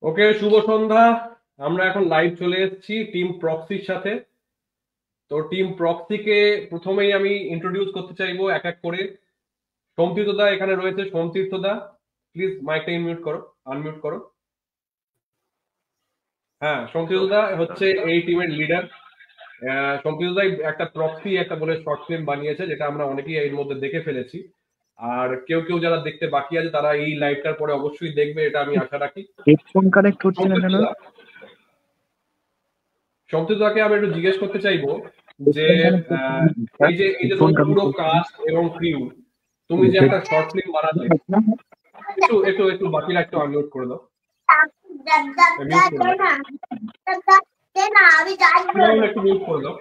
ওকে, শুভ সন্ধ্যা। আমরা এখন লাইভ চলে এসেছি টিম প্রক্সির সাথে। তো টিম প্রক্সিকে প্রথমেই আমি ইন্ট্রোডিউস করতে চাইবো এক এক করে। সোমতীর্থ দা এখানে রয়েছে। সোমতীর্থ দা, প্লিজ মাইকটা ইনমিউট করো, আনমিউট করো। হ্যাঁ, সোমতীর্থ দা হচ্ছে এই টিমের লিডার। সোমতীর্থ দা একটা প্রক্সি একটা বলে শর্ট ফিল্ম বানিয়েছে, যেটা আমরা অনেকেই এর মধ্যে দেখে ফেলেছি। আর কেউ কেউ যারা দেখতে বাকি আছে তারা এই লাইভটার পরে অবশ্যই দেখবে, এটা আমি আশা রাখি। হেডফোন কানেক্ট হচ্ছে না সোমতীর্থ কেন? দা, সোমতীর্থকে আমি একটু জিজ্ঞেস করতে চাইবো যে হেডফোন কানেক্ট হচ্ছে আহ, না। এই যে হেডফোন তোমার পুরো কানেক্ট হচ্ছে না। কাস্ট এবং ক্রিউ, তুমি যে একটা শর্ট ফিল্ম বানালে, একটু একটু একটু বাকিরা একটু আনমিউট করে দাও, মিউট করে দাও, সুমাইন একটু মিউট করে দাও।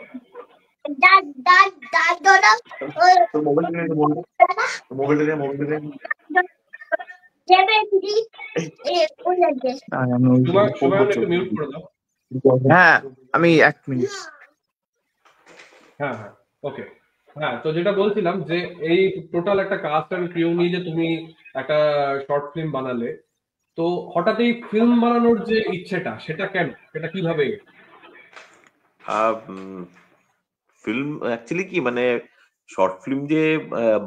আমি সুমাইন একটু মিউট করে দাও। হ্যাঁ, আমি 1 মিনিট। হ্যাঁ হ্যাঁ, ওকে। হ্যাঁ, তো যেটা বলছিলাম যে এই টোটাল একটা কাস্ট এন্ড ক্রিউ নিয়ে যে তুমি একটা শর্ট ফিল্ম বানালে, তো হঠাৎ এই ফিল্ম বানানোর যে ইচ্ছেটা, সেটা কেন, সেটা কিভাবে? ফিল্ম অ্যাকচুয়ালি কি মানে শর্ট ফিল্ম যে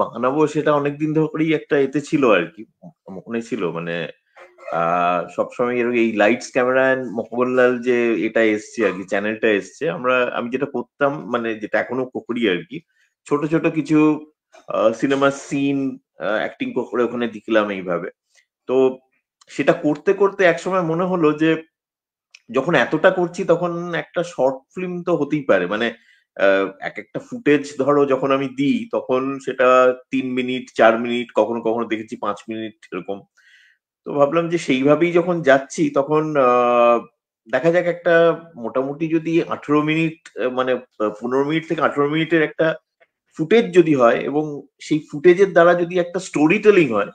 বানাবো সেটা অনেকদিন ধরেই একটা এতে ছিল আর কি, মনে ছিল মানে সবসময় এই লাইটস ক্যামেরা এন্ড মোহনলাল যে এটা এসছে আর কি, চ্যানেলটা এসছে, আমি যেটা করতাম মানে যেটা এখনো করি আর কি, ছোট ছোট কিছু সিনেমা সিন অ্যাক্টিং করে ওখানে দিলাম এইভাবে। তো সেটা করতে করতে একসময় মনে হলো যে যখন এতটা করছি তখন একটা শর্ট ফিল্ম তো হতেই পারে, মানে এক একটা ফুটেজ ধরো যখন আমি দিই তখন সেটা 3 মিনিট 4 মিনিট, কখনো কখনো দেখেছি 5 মিনিট এরকম। তো ভাবলাম যে সেইভাবেই যখন যাচ্ছি তখন দেখা যাক একটা মোটামুটি যদি 18 মিনিট মানে 15 মিনিট থেকে 18 মিনিটের একটা ফুটেজ যদি হয় এবং সেই ফুটেজের দ্বারা যদি একটা স্টোরি টেলিং হয়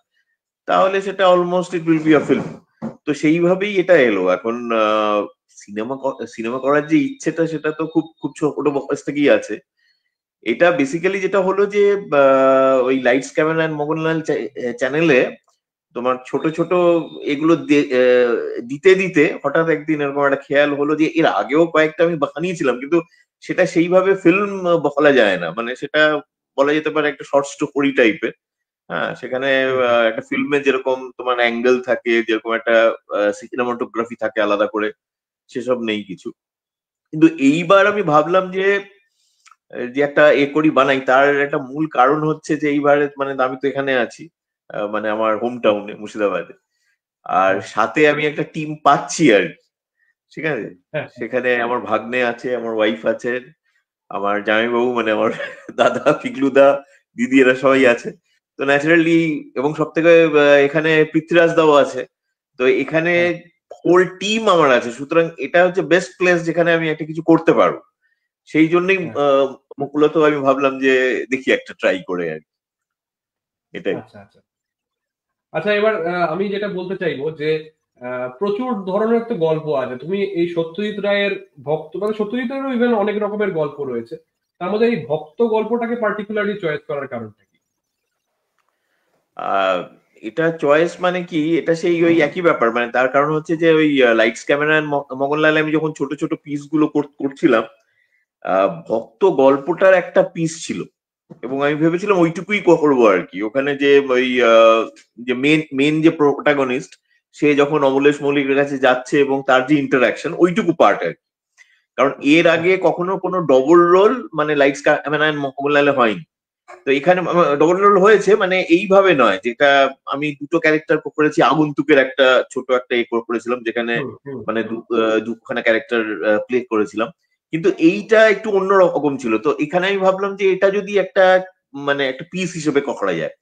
তাহলে সেটা almost it will be a film. তো সেইভাবেই এটা এলো। এখন সিনেমা সিনেমা করার যে ইচ্ছেটা সেটা তো খুব খুব ছোট বয়স থেকেই আছে। এটা বেসিক্যালি যেটা হলো যে ওই লাইটস ক্যামেরা এন্ড মোহনলাল চ্যানেলে তোমার ছোট ছোট এগুলো দিতে দিতে হঠাৎ একদিন এরকম একটা খেয়াল হলো যে এর আগেও কয়েকটা আমি বানিয়েছিলাম, কিন্তু সেটা সেইভাবে ফিল্ম বলা যায় না, মানে সেটা বলা যেতে পারে একটা শর্ট স্টোরি টাইপের। হ্যাঁ, সেখানে একটা ফিল্মে যেরকম তোমার অ্যাঙ্গেল থাকে, যেরকম একটা সিনেমাটোগ্রাফি থাকে আলাদা করে, সেসব নেই কিছু। কিন্তু এইবার আমি ভাবলাম যে যে একটা করি বানাই, তার একটা মূল কারণ হচ্ছে যে এইবারে মানে আমি তো এখানে আছি, মানে আমার হোম টাউনে মুর্শিদাবাদে, আর হ্যাঁ সাথে আমি একটা টিম পাচ্ছি আর কি। ঠিক আছে, হ্যাঁ সেখানে আমার ভাগ্নে আছে, আমার ওয়াইফ আছে, আমার জামাইবাবু মানে আমার দাদা, পিকলুদা, দিদি, এরা সবাই আছে। তো ন্যাচারালি, এবং সব থেকে এখানে পৃথ্বীরাজ দাও আছে। তো এখানে হ্যাঁ হোল টিম আমার আছে, সুতরাং এটা হচ্ছে বেস্ট প্লেস যেখানে আমি একটা কিছু করতে পারবো। সেই জন্যই হ্যাঁ। মূলত আমি ভাবলাম যে দেখি একটা ট্রাই করে আর কি, এটাই। আচ্ছা আচ্ছা আচ্ছা, এবার আমি যেটা বলতে চাইবো যে প্রচুর ধরনের তো গল্প আছে। তুমি এই সত্যজিৎ রায়ের ভক্ত, মানে সত্যজিৎ রায়েরও ইভেন অনেক রকমের গল্প রয়েছে, তার মধ্যে এই ভক্ত গল্পটাকে পার্টিকুলারলি চয়েস করার কারণটা কি? আহ এটা চয়েস মানে কি, এটা সেই ওই একই ব্যাপার, মানে তার কারণ হচ্ছে যে ওই লাইটস ক্যামেরা মোগনলাল আমি যখন ছোট ছোট পিস গুলো করছিলাম, ভক্ত গল্পটার একটা পিস ছিল এবং আমি ভেবেছিলাম ওইটুকুই করবো আর কি। ওখানে যে ওই যে মেন মেন যে প্রোটাগনিস্ট, সে যখন অমলেশ মল্লিকের কাছে যাচ্ছে এবং তার যে ইন্টারাকশন, ওইটুকু পার্ট আর কি। কারণ এর আগে কখনো কোনো ডবল রোল মানে লাইটস ক্যামেরা মোহনলালে হয়নি। তো এখানে ডবল রোল হয়েছে, মানে এইভাবে নয়, যেটা আমি দুটো ক্যারেক্টার করেছি, আগন্তুকের একটা ছোট একটা করেছিলাম যেখানে হুম হুম। মানে দুখানা ক্যারেক্টার প্লে করেছিলাম। কিন্তু এইটা একটু অন্যরকম ছিল, তো এখানে আমি ভাবলাম যে এটা যদি একটা মানে একটা পিস হিসেবে করা যায়।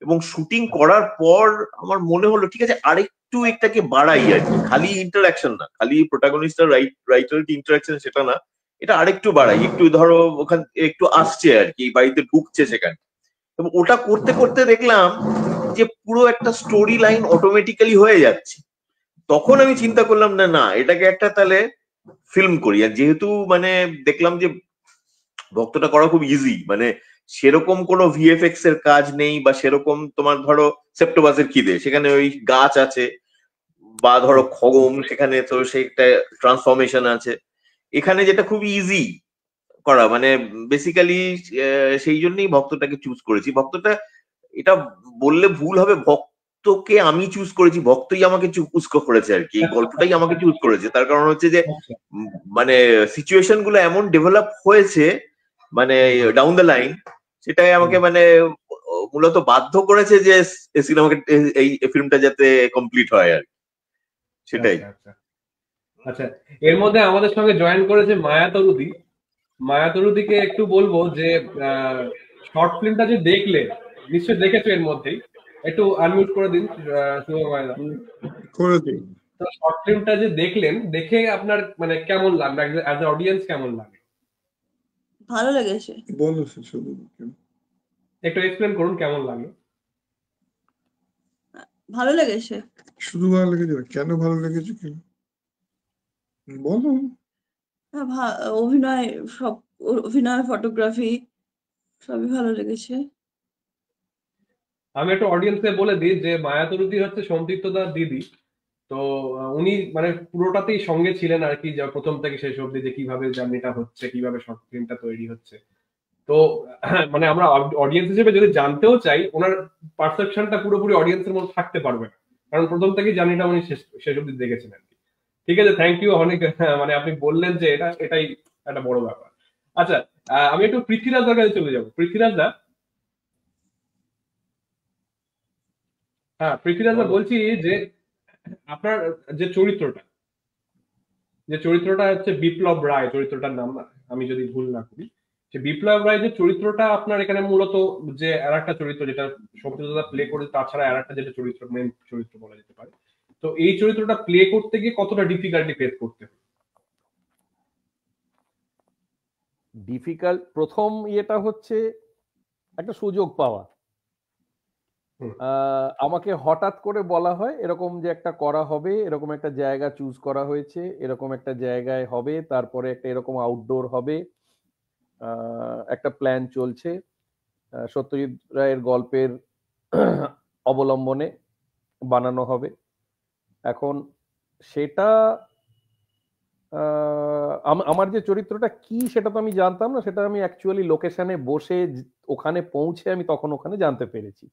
এবং শুটিং করার পর আমার মনে হলো ঠিক আছে আরেকটু এটাকে বাড়াই আর কি, খালি ইন্টারাকশন না, খালি প্রোটাগনিস্ট আর রাইটার ইন্টারাকশন সেটা না, এটা আরেকটু বাড়াই, একটু ধরো ওখান একটু আসছে আর কি, বাড়িতে ঢুকছে সেখানে। এবং ওটা করতে করতে দেখলাম যে পুরো একটা স্টোরি লাইন অটোমেটিক্যালি হয়ে যাচ্ছে। তখন আমি চিন্তা করলাম না না এটাকে একটা তাহলে ফিল্ম করি। আর যেহেতু মানে দেখলাম যে ভক্তটা করা খুব ইজি, মানে সেরকম কোনো ভিএফএক্স এর কাজ নেই, বা সেরকম তোমার ধরো সেপ্টোবাসের খিদে সেখানে ওই গাছ আছে, বা ধরো খগম, সেখানে তো একটা ট্রান্সফরমেশন আছে। এখানে যেটা খুব ইজি করা, মানে বেসিক্যালি সেই জন্যই ভক্তটাকে চুজ করেছি। ভক্তটা, এটা বললে ভুল হবে, ভক্তকে আমি চুজ করেছি, ভক্তই আমাকে চুজ করেছে আর কি, এই গল্পটাই আমাকে চুজ করেছে। তার কারণ হচ্ছে যে মানে সিচুয়েশন গুলো এমন ডেভেলপ হয়েছে মানে ডাউন দ্য লাইন, সেটাই আমাকে মানে মূলত বাধ্য করেছে যে সিনেমাকে, এই ফিল্মটা যাতে কমপ্লিট হয় আর কি, সেটাই। আচ্ছা, এর মধ্যে আমাদের সঙ্গে জয়েন করেছে মায়া তরুদি। মায়া তরুদিকে একটু বলবো যে শর্ট ফিল্মটা যে দেখলে, নিশ্চয়ই দেখেছো এর মধ্যেই, একটু আনমিউট করে দিন শুভময়দা। করে দিই। তো শর্ট ফিল্মটা যে দেখলেন, দেখে আপনার মানে কেমন লাগলো, অ্যাজ এ অডিয়েন্স কেমন লাগে? ভালো লেগেছে। বলেছে শুধু একটু এক্সপ্লেন করুন কেমন লাগলো। ভালো লেগেছে। শুধু ভালো লেগেছে না, কেন ভালো লেগেছে কি বলো। অভিনয়, সব অভিনয়, ফটোগ্রাফি সবই ভালো লেগেছে। আমি একটু অডিয়েন্সকে বলে দিই যে মায়া তরুদি হচ্ছে সোমতীর্থদার দিদি। তো উনি মানে পুরোটাতেই সঙ্গে ছিলেন আর কি, যা প্রথম থেকে শেষ অবধি যে কিভাবে জার্নিটা হচ্ছে, কিভাবে শর্ট ফিল্মটা তৈরি হচ্ছে। তো মানে আমরা অডিয়েন্স হিসেবে যদি জানতেও চাই, ওনার পারসেপশনটা পুরোপুরি অডিয়েন্সের মধ্যে থাকতে পারবে না, কারণ প্রথম থেকেই জার্নিটা উনি শেষ অবধি দেখেছেন আর কি। ঠিক আছে, থ্যাংক ইউ অনেক। মানে আপনি বললেন যে এটাই একটা বড় ব্যাপার। আচ্ছা, আমি একটু পৃথ্বীরাজদার কাছে চলে যাবো। পৃথ্বীরাজদা, হ্যাঁ পৃথ্বীরাজদা, বলছি যে আপনার যে চরিত্রটা হচ্ছে বিপ্লব রায়, চরিত্রটার নাম, আমি যদি ভুল না করি, যে বিপ্লব রায় যে চরিত্রটা আপনার এখানে মূলত, যে আর একটা চরিত্র যেটা সত্যজিৎ প্লে করে, তাছাড়া আর একটা যেটা চরিত্র, মেন চরিত্র বলা যেতে পারে, তো এই চরিত্রটা প্লে করতে গিয়ে কতটা ডিফিকাল্টি ফেস করতে হয়? ডিফিকাল্ট প্রথম ইয়েটা হচ্ছে একটা সুযোগ পাওয়া। আমাকে হঠাৎ করে বলা হয় এরকম যে একটা করা হবে, এরকম একটা জায়গা চুজ করা হয়েছে, এরকম একটা জায়গায় হবে, তারপরে একটা এরকম আউটডোর হবে, একটা প্ল্যান চলছে সত্যজিৎ রায়ের গল্পের অবলম্বনে বানানো হবে। এখন সেটা আমার যে চরিত্রটা কি সেটা তো আমি জানতাম না, সেটা আমি অ্যাকচুয়ালি লোকেশনে বসে ওখানে পৌঁছে আমি তখন ওখানে জানতে পেরেছি।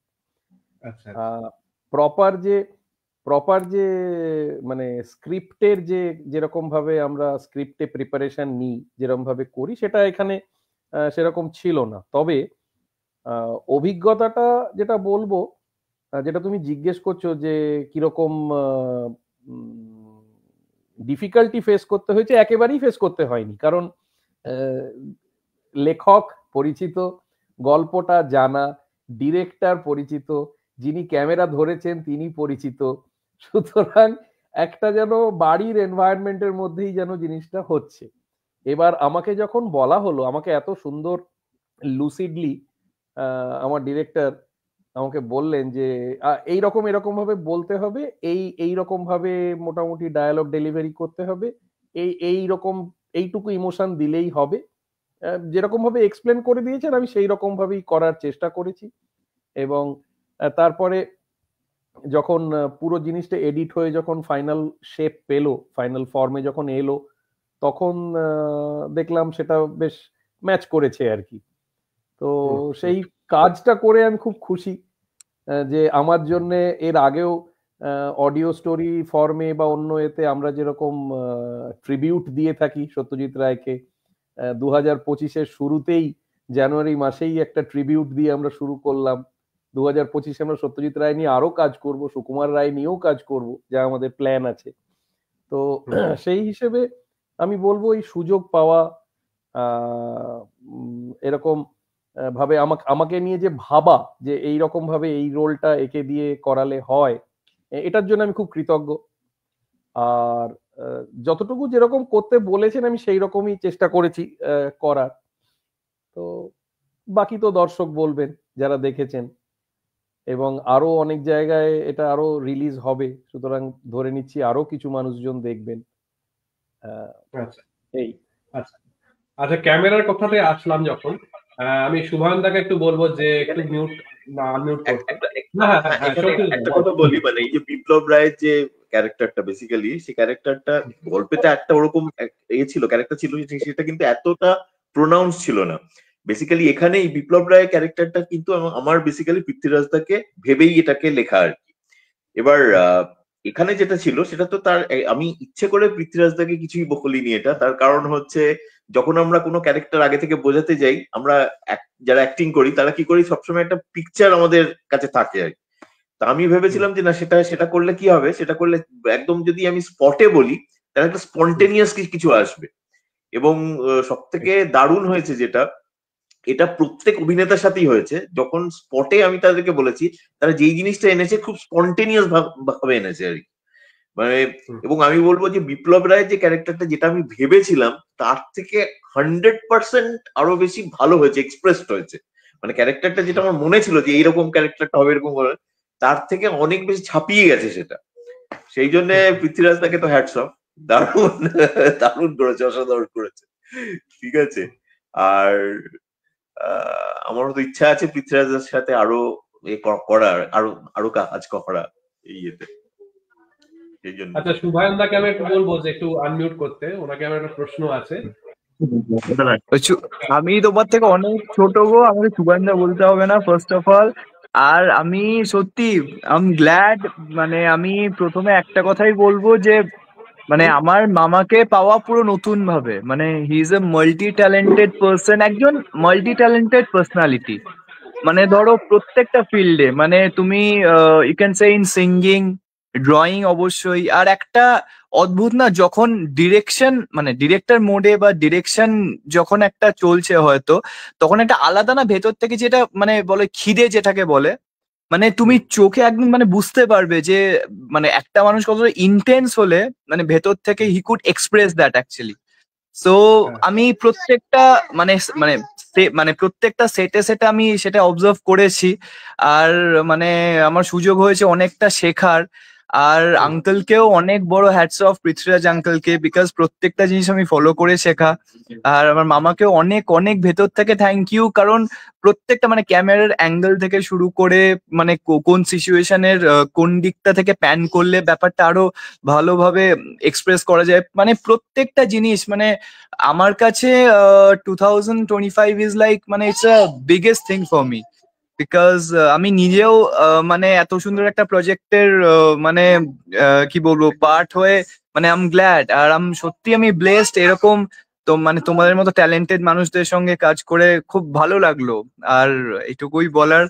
প্রপার যে মানে স্ক্রিপ্টের যেরকম ভাবে আমরা স্ক্রিপ্টে প্রিপারেশন নিই, যেরকম ভাবে করি, সেটা এখানে সেরকম ছিল না। তবে অভিজ্ঞতাটা যেটা বলবো, যেটা তুমি জিজ্ঞেস করছো যে কিরকম ডিফিকাল্টি ফেস করতে হয়েছে, একেবারেই ফেস করতে হয়নি। কারণ লেখক পরিচিত, গল্পটা জানা, ডিরেক্টর পরিচিত, যিনি ক্যামেরা ধরেছেন তিনি পরিচিত, সুতরাং একটা যেন বাড়ির এনভায়রনমেন্টের মধ্যেই যেন জিনিসটা হচ্ছে। এবার আমাকে যখন বলা হলো, আমাকে এত সুন্দর লুসিডলি আমার ডিরেক্টর আমাকে বললেন যে এরকম ভাবে বলতে হবে, এইরকম ভাবে মোটামুটি ডায়ালগ ডেলিভারি করতে হবে, এইরকম এইটুকু ইমোশন দিলেই হবে। যেরকম ভাবে এক্সপ্লেন করে দিয়েছেন আমি সেই রকম ভাবেই করার চেষ্টা করেছি। এবং তারপরে যখন পুরো জিনিসটা এডিট হয়ে যখন ফাইনাল শেপ পেলো, ফাইনাল ফর্মে যখন এলো, তখন দেখলাম সেটা বেশ ম্যাচ করেছে আর কি। তো সেই কাজটা করে আমি খুব খুশি যে আমার জন্য এর আগেও অডিও স্টোরি ফর্মে বা অন্য এতে আমরা যেরকম ট্রিবিউট দিয়ে থাকি সত্যজিৎ রায়কে, 2025-এর শুরুতেই জানুয়ারি মাসেই একটা ট্রিবিউট দিয়ে আমরা শুরু করলাম। 2025-এ আমরা সত্যজিৎ রায় নিয়ে আরো কাজ করব, সুকুমার রায় নিয়েও কাজ করব, যা আমাদের প্ল্যান আছে। তো সেই হিসেবে আমি বলবো এই সুযোগ পাওয়া, এরকম ভাবে আমাকে নিয়ে যে ভাবা যে এইরকম ভাবে এই রোলটা একে দিয়ে করালে হয়, এটার জন্য আমি খুব কৃতজ্ঞ। আর যতটুকু যেরকম করতে বলেছেন আমি সেই রকমই চেষ্টা করেছি করার। তো বাকি তো দর্শক বলবেন যারা দেখেছেন, এবং আরো অনেক জায়গায় এটা আরো রিলিজ হবে, সুতরাং ধরে নিচ্ছি আরো কিছু মানুষজন দেখবেন। এই আচ্ছা, ক্যামেরার কথাতে আসলাম যখন, আমি শুভয়নদাকে একটু বলবো যে একটু মিউট না আনমিউট করতে। একটা কথা বলি, মানে এই যে বিপ্লব রায়ের যে ক্যারেক্টারটা বেসিক্যালি, সেই ক্যারেক্টারটা গল্পেতে একটা ওরকম ছিল, ক্যারেক্টার ছিল, সেটা কিন্তু এতটা প্রোনাউন্স ছিল না। বেসিক্যালি এখানে এই বিপ্লব রায়ের ক্যারেক্টারটা কিন্তু আমার বেসিক্যালি পৃথ্বীরাজ দাকে ভেবেই এটাকে লেখা আর কি। এবার এখানে যেটা ছিল সেটা তো তার, আমি ইচ্ছে করে পৃথ্বীরাজ দাকে কিছুই বলিনি এটা, তার কারণ হচ্ছে যখন আমরা কোনো ক্যারেক্টার আগে থেকে বোঝাতে যাই, আমরা যারা অ্যাক্টিং করি তারা কি করি, সবসময় একটা পিকচার আমাদের কাছে থাকে আর কি। তা আমি ভেবেছিলাম যে না, সেটা করলে কি হবে, সেটা করলে একদম যদি আমি স্পটে বলি তাহলে একটা স্পন্টেনিয়াস কিছু আসবে। এবং সব থেকে দারুণ হয়েছে যেটা, এটা প্রত্যেক অভিনেতার সাথেই হয়েছে, যখন স্পটে আমি তাদেরকে বলেছি তারা যেই জিনিসটা এনেছে খুব স্পন্টেনিয়াস ভাবে এনেছে আর কি। মানে এবং আমি বলবো যে বিপ্লব রায়ের যে ক্যারেক্টারটা যেটা আমি ভেবেছিলাম তার থেকে 100% আরো বেশি ভালো হয়েছে, এক্সপ্রেসড হয়েছে। মানে ক্যারেক্টারটা যেটা আমার মনে ছিল যে এইরকম ক্যারেক্টারটা হবে এরকম করে, তার থেকে অনেক বেশি ছাপিয়ে গেছে সেটা। সেই জন্য পৃথ্বীরাজ তাকে তো হ্যাটস অফ, দারুণ দারুণ করেছে, অসাধারণ করেছে, ঠিক আছে। আর আমারও তো ইচ্ছা আছে পৃথ্বীরাজের সাথে আরো করার, আরো কাজ করা এই ইয়েতে, সেই জন্য। আচ্ছা, শুভায়নদাকে আমি একটু বলবো যে একটু আনমিউট করতে, ওনাকে আমার একটা প্রশ্ন আছে। আমি তোমার থেকে অনেক ছোট গো, আমাকে সুগন্ধা বলতে হবে না ফার্স্ট অফ অল। আর আমি সত্যি আই এম গ্ল্যাড, মানে আমি প্রথমে একটা কথাই বলবো যে মানে আমার মামাকে পাওয়া পুরো নতুন ভাবে, মানে he is a multi talented person, একজন মাল্টি ট্যালেন্টেড পার্সোনালিটি। মানে ধরো প্রত্যেকটা ফিল্ডে, মানে তুমি you can say in singing, drawing অবশ্যই, আর একটা অদ্ভুত না, যখন ডিরেকশন মানে ডিরেক্টর মোডে বা ডিরেকশন যখন একটা চলছে হয়তো, তখন একটা আলাদা না ভেতর থেকে যেটা মানে বলে খিদে যেটাকে বলে, মানে তুমি চোখে একদম মানে বুঝতে পারবে যে মানে একটা মানুষ কতটা ইন্টেন্স হলে মানে ভেতর থেকে he could express that actually. So আমি প্রত্যেকটা মানে মানে মানে প্রত্যেকটা সেটে সেটে আমি সেটা অবজার্ভ করেছি। আর মানে আমার সুযোগ হয়েছে অনেকটা শেখার। আর আঙ্কেলকেও অনেক বড় হ্যাটস অফ, পৃথ্বীরাজ আঙ্কেলকে, বিকজ প্রত্যেকটা জিনিস আমি ফলো করে শেখা। আর আমার মামাকেও অনেক অনেক ভেতর থেকে থ্যাংক ইউ, কারণ প্রত্যেকটা মানে ক্যামেরার অ্যাঙ্গেল থেকে শুরু করে মানে কোন সিচুয়েশনের কোন দিকটা থেকে প্যান করলে ব্যাপারটা আরো ভালোভাবে এক্সপ্রেস করা যায়, মানে প্রত্যেকটা জিনিস মানে আমার কাছে 2025 ইজ লাইক মানে it's a biggest thing for me, because আমি নিজেও মানে এত সুন্দর একটা প্রজেক্টের মানে কি বলবো পার্ট হয়ে মানে আই এম গ্ল্যাড। আর সত্যি আমি ব্লেসড এরকম তো মানে তোমাদের মতো ট্যালেন্টেড মানুষদের সঙ্গে কাজ করে খুব ভালো লাগলো। আর এটুকুই বলার,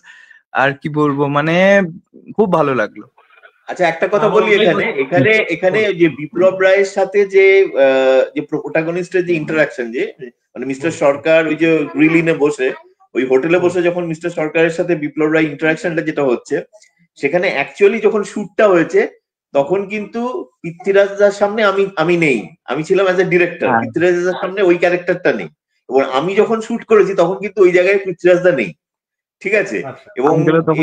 আর কি বলবো, মানে খুব ভালো লাগলো। আচ্ছা, একটা কথা বলি, এখানে যে বিপ্লব রায়ের সাথে যে প্রোটাগনিস্টের যে ইন্টারাকশন, যে মানে মিস্টার সরকার ওই যে গ্রিলিনে বসে ওই হোটেলে বসে যখন মিস্টার সরকারের সাথে বিপ্লব রায় ইন্টারাকশনটা যেটা হচ্ছে, সেখানে অ্যাকচুয়ালি যখন শুটটা হয়েছে তখন কিন্তু পৃথ্বীরাজদার সামনে আমি নেই, আমি ছিলাম অ্যাজ এ ডিরেক্টর, পৃথ্বীরাজদার সামনে ওই ক্যারেক্টারটা নেই। এবং আমি যখন শুট করেছি তখন কিন্তু ওই জায়গায় পৃথ্বীরাজদা নেই, ঠিক আছে। এবং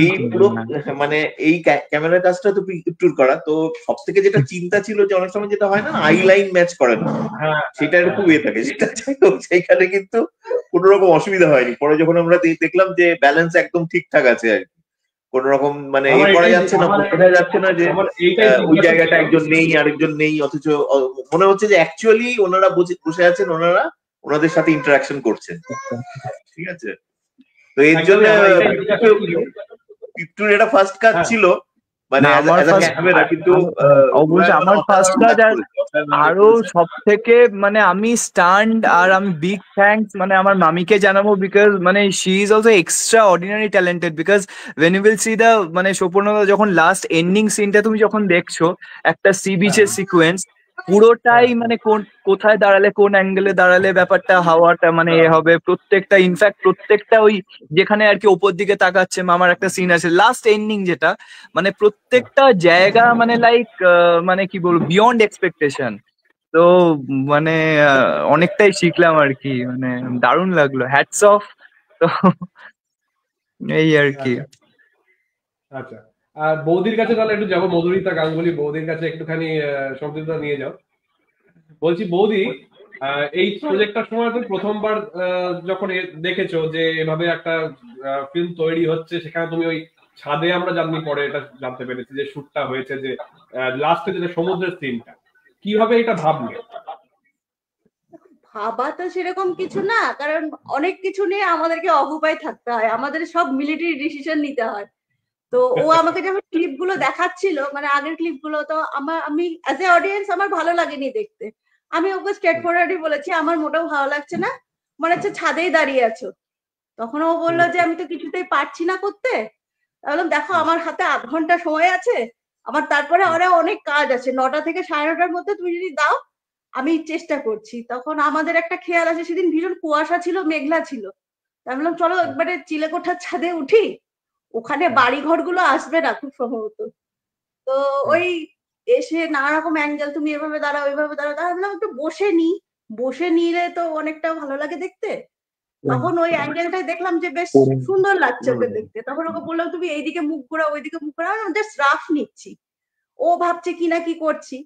এই পুরো মানে এই ক্যামেরা কাজটা তো পিকচার করা, তো সব থেকে যেটা চিন্তা ছিল যে অনেক সময় যেটা হয় না আই লাইন ম্যাচ করে না, সেটা খুব থাকে, সেটা সেইখানে কিন্তু কোন রকম অসুবিধা হয়নি। পরে যখন আমরা দেখলাম যে ব্যালেন্স একদম ঠিকঠাক আছে আর কি, কোন রকম মানে এ করা যাচ্ছে না, বোঝা যাচ্ছে না যে ওই জায়গাটা একজন নেই আরেকজন নেই, অথচ মনে হচ্ছে যে অ্যাকচুয়ালি ওনারা বসে আছেন, ওনাদের সাথে ইন্টারাকশন করছেন, ঠিক আছে। তো এর জন্য পিপটুর এটা ফার্স্ট কাজ ছিল, মানে কিন্তু অবশ্যই আমার ফার্স্ট কাজ। আর আরো সব থেকে মানে আমি স্টান্ড আর আমি বিগ থ্যাঙ্কস মানে আমার মামিকে জানাবো, বিকজ মানে she is also extraordinary talented, because when you will see the মানে সোপর্ণদা যখন লাস্ট এন্ডিং সিনটা তুমি যখন দেখছো একটা সি বিচের সিকোয়েন্স, পুরোটাই মানে কোথায় দাঁড়ালে কোন অ্যাঙ্গেলে দাঁড়ালে ব্যাপারটা হাওয়াটা মানে এ হবে, প্রত্যেকটা ইনফ্যাক্ট প্রত্যেকটা ওই যেখানে আর কি ওপর দিকে তাকাচ্ছে মামার একটা সিন আছে লাস্ট এন্ডিং যেটা, মানে প্রত্যেকটা জায়গা মানে লাইক মানে কি বলবো বিয়ন্ড এক্সপেকটেশন। তো মানে অনেকটাই শিখলাম আর কি, মানে দারুণ লাগলো, হ্যাটস অফ। তো এই আর কি। আচ্ছা, আর বৌদির কাছে তাহলে একটু যাবো, মধুরিতা গাঙ্গুলি বৌদির কাছে একটুখানি সম্পৃক্ততা নিয়ে যাও। বলছি বৌদি, এই প্রজেক্টটার সময় তুমি প্রথমবার যখন দেখেছো যে এভাবে একটা ফিল্ম তৈরি হচ্ছে, সেখানে তুমি ওই ছাদে আমরা জানি পরে এটা জানতে পেরেছি যে শুটটা হয়েছে যে লাস্টে যেটা সমুদ্রের সিনটা, কিভাবে এটা ভাবলে? ভাবা তো সেরকম কিছু না, কারণ অনেক কিছু নিয়ে আমাদেরকে অকুপাই থাকতে হয়, আমাদের সব মিলিটারি ডিসিশন নিতে হয়। তো ও আমাকে যখন ক্লিপ গুলো দেখাচ্ছিল, মানে আগের ক্লিপ গুলো, তো আমি অ্যাজ এ অডিয়েন্স আমার ভালো লাগেনি দেখতে। আমি ওকে স্ট্রেট ফরওয়ার্ডই বলেছি আমার মোটেও ভালো লাগছে না, মনে হচ্ছে ছাদেই দাঁড়িয়ে আছো। তখন ও বললো যে আমি তো কিছুতেই পারছি না করতে। বললাম দেখো আমার হাতে 8 ঘন্টা সময় আছে, আমার তারপরে আরো অনেক কাজ আছে, 9টা থেকে 9:30টার মধ্যে তুমি যদি দাও আমি চেষ্টা করছি। তখন আমাদের একটা খেয়াল আছে, সেদিন ভীষণ কুয়াশা ছিল, মেঘলা ছিল, আমি বললাম চলো একবারে চিলেকোঠার ছাদে উঠি, ওখানে বাড়ি ঘরগুলো আসবে না খুব সম্ভবত। তো ওই এসে নানা রকম অ্যাঙ্গেল, তুমি এভাবে দাঁড়াও ওইভাবে দাঁড়াও, তাহলে বললাম একটু বসে নিলে তো অনেকটা ভালো লাগে দেখতে। তখন ওই অ্যাঙ্গেলটাই দেখলাম যে বেশ সুন্দর লাগছে ওকে দেখতে। তখন ওকে বললাম তুমি এইদিকে মুখ ঘোরাও ওইদিকে মুখ ঘোরাও, জাস্ট রাফ নিচ্ছি, ও ভাবছে কি না কি করছি।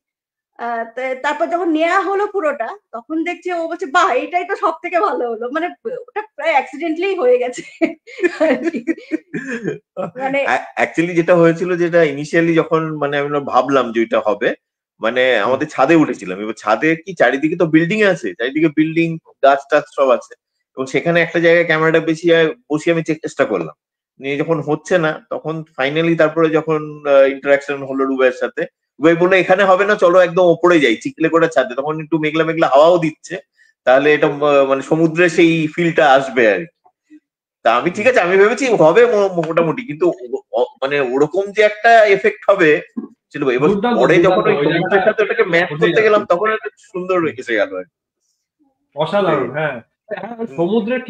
তারপর যখন নেওয়া হলো পুরোটা, তখন দেখছি ও বলছে বাহ এটাই তো সব থেকে ভালো হলো, মানে ওটা প্রায় অ্যাক্সিডেন্টলি হয়ে গেছে। মানে অ্যাকচুয়ালি যেটা হয়েছিল, যেটা ইনিশিয়ালি যখন মানে আমরা ভাবলাম যে এটা হবে, মানে আমাদের ছাদে উঠেছিলাম, এবার ছাদে কি চারিদিকে তো বিল্ডিং আছে, চারিদিকে বিল্ডিং গাছ টাছ সব আছে, এবং সেখানে একটা জায়গায় ক্যামেরাটা বসিয়ে আমি চেষ্টা করলাম, নিয়ে যখন হচ্ছে না তখন ফাইনালি তারপরে যখন ইন্টারাকশন হলো রুবাইয়ের সাথে, রুবাই বললো এখানে হবে না, চলো একদম ওপরে যাই চিকলেকোঠার ছাদে, তখন একটু মেঘলা মেঘলা হাওয়াও দিচ্ছে, তাহলে এটা মানে সমুদ্রে সেই ফিলটা আসবে আর কি। তা আমি ঠিক আছে, আমি ভেবেছি হবে মোটামুটি, কিন্তু মানে ওরকম যে একটা এফেক্ট হবে সেটা এবার পরে যখন ওই সমুদ্রের সাথে ওটাকে ম্যাচ করতে গেলাম তখন একটা সুন্দর এসে গেল। অসাধারণ, হ্যাঁ। সমুদ্রের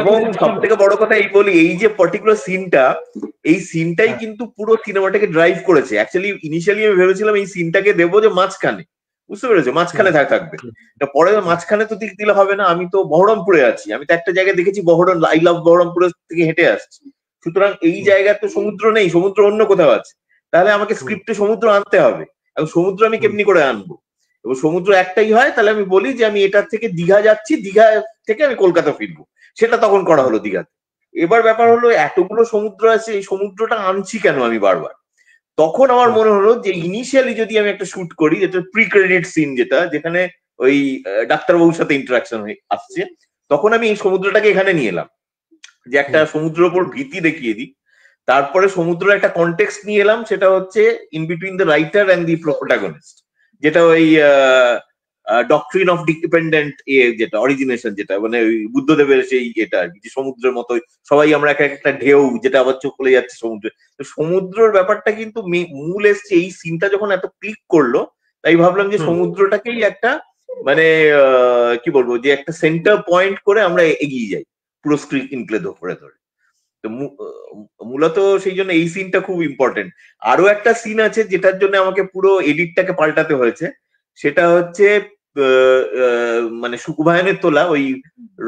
এবং সব থেকে বড় কথা এই বলি, এই যে পার্টিকুলার সিনটা, এই সিনটাই কিন্তু পুরো সিনেমাটাকে ড্রাইভ করেছে। অ্যাকচুয়ালি ইনিশিয়ালি আমি ভেবেছিলাম এই সিনটাকে দেবো যে মাঝখানে, বুঝতে পেরেছো, মাঝখানে থাকবে, পরে মাঝখানে তো দিলে হবে না, আমি তো বহরমপুরে আছি, আমি তো একটা জায়গায় দেখেছি বহরম, আই লাভ বহরমপুরের থেকে হেঁটে আসছি, সুতরাং এই জায়গায় তো সমুদ্র নেই, সমুদ্র অন্য কোথাও আছে, তাহলে আমাকে স্ক্রিপ্টে সমুদ্র আনতে হবে, এবং সমুদ্র আমি কেমনি করে আনবো, এবং সমুদ্র একটাই হয়, তাহলে আমি বলি যে আমি এটার থেকে দীঘা যাচ্ছি, দীঘা থেকে আমি কলকাতা ফিরবো, সেটা তখন করা হলো দীঘাতে। এবার ব্যাপার হলো এতগুলো সমুদ্র আছে, এই সমুদ্রটা আনছি কেন আমি বারবার, তখন আমার মনে হলো যে ইনিশিয়ালি যদি আমি একটা শুট করি, যেটা প্রি ক্রেডিট সিন, যেটা যেখানে ওই ডাক্তারবাবুর সাথে ইন্টারাকশন আসছে, তখন আমি এই সমুদ্রটাকে এখানে নিয়ে এলাম, যে একটা সমুদ্রের উপর ভীতি দেখিয়ে দিই, তারপরে সমুদ্রের একটা কনটেক্সট নিয়ে এলাম, সেটা হচ্ছে in between the writer and the protagonist, যেটা ওই ডক্ট্রিন অফ ডিপেন্ডেন্ট যেটা অরিজিনেশন, যেটা মানে ওই বুদ্ধদেবের সেই এটা আর কি, যে সমুদ্রের মতো সবাই আমরা একটা ঢেউ, যেটা আবার চোখ খুলে যাচ্ছে সমুদ্রে, তো সমুদ্রের ব্যাপারটা কিন্তু মূল এসছে এই সিনটা যখন এত ক্লিক করলো, তাই ভাবলাম যে সমুদ্রটাকেই একটা মানে কি বলবো, যে একটা সেন্টার পয়েন্ট করে আমরা এগিয়ে যাই পুরো স্ক্রিন প্লে ধরে ধরে। তো মূলত সেই জন্য এই সিনটা খুব ইম্পর্টেন্ট। আরো একটা সিন আছে যেটার জন্য আমাকে পুরো এডিটটাকে পাল্টাতে হয়েছে, সেটা হচ্ছে মানে সুকুভায়নের তোলা ওই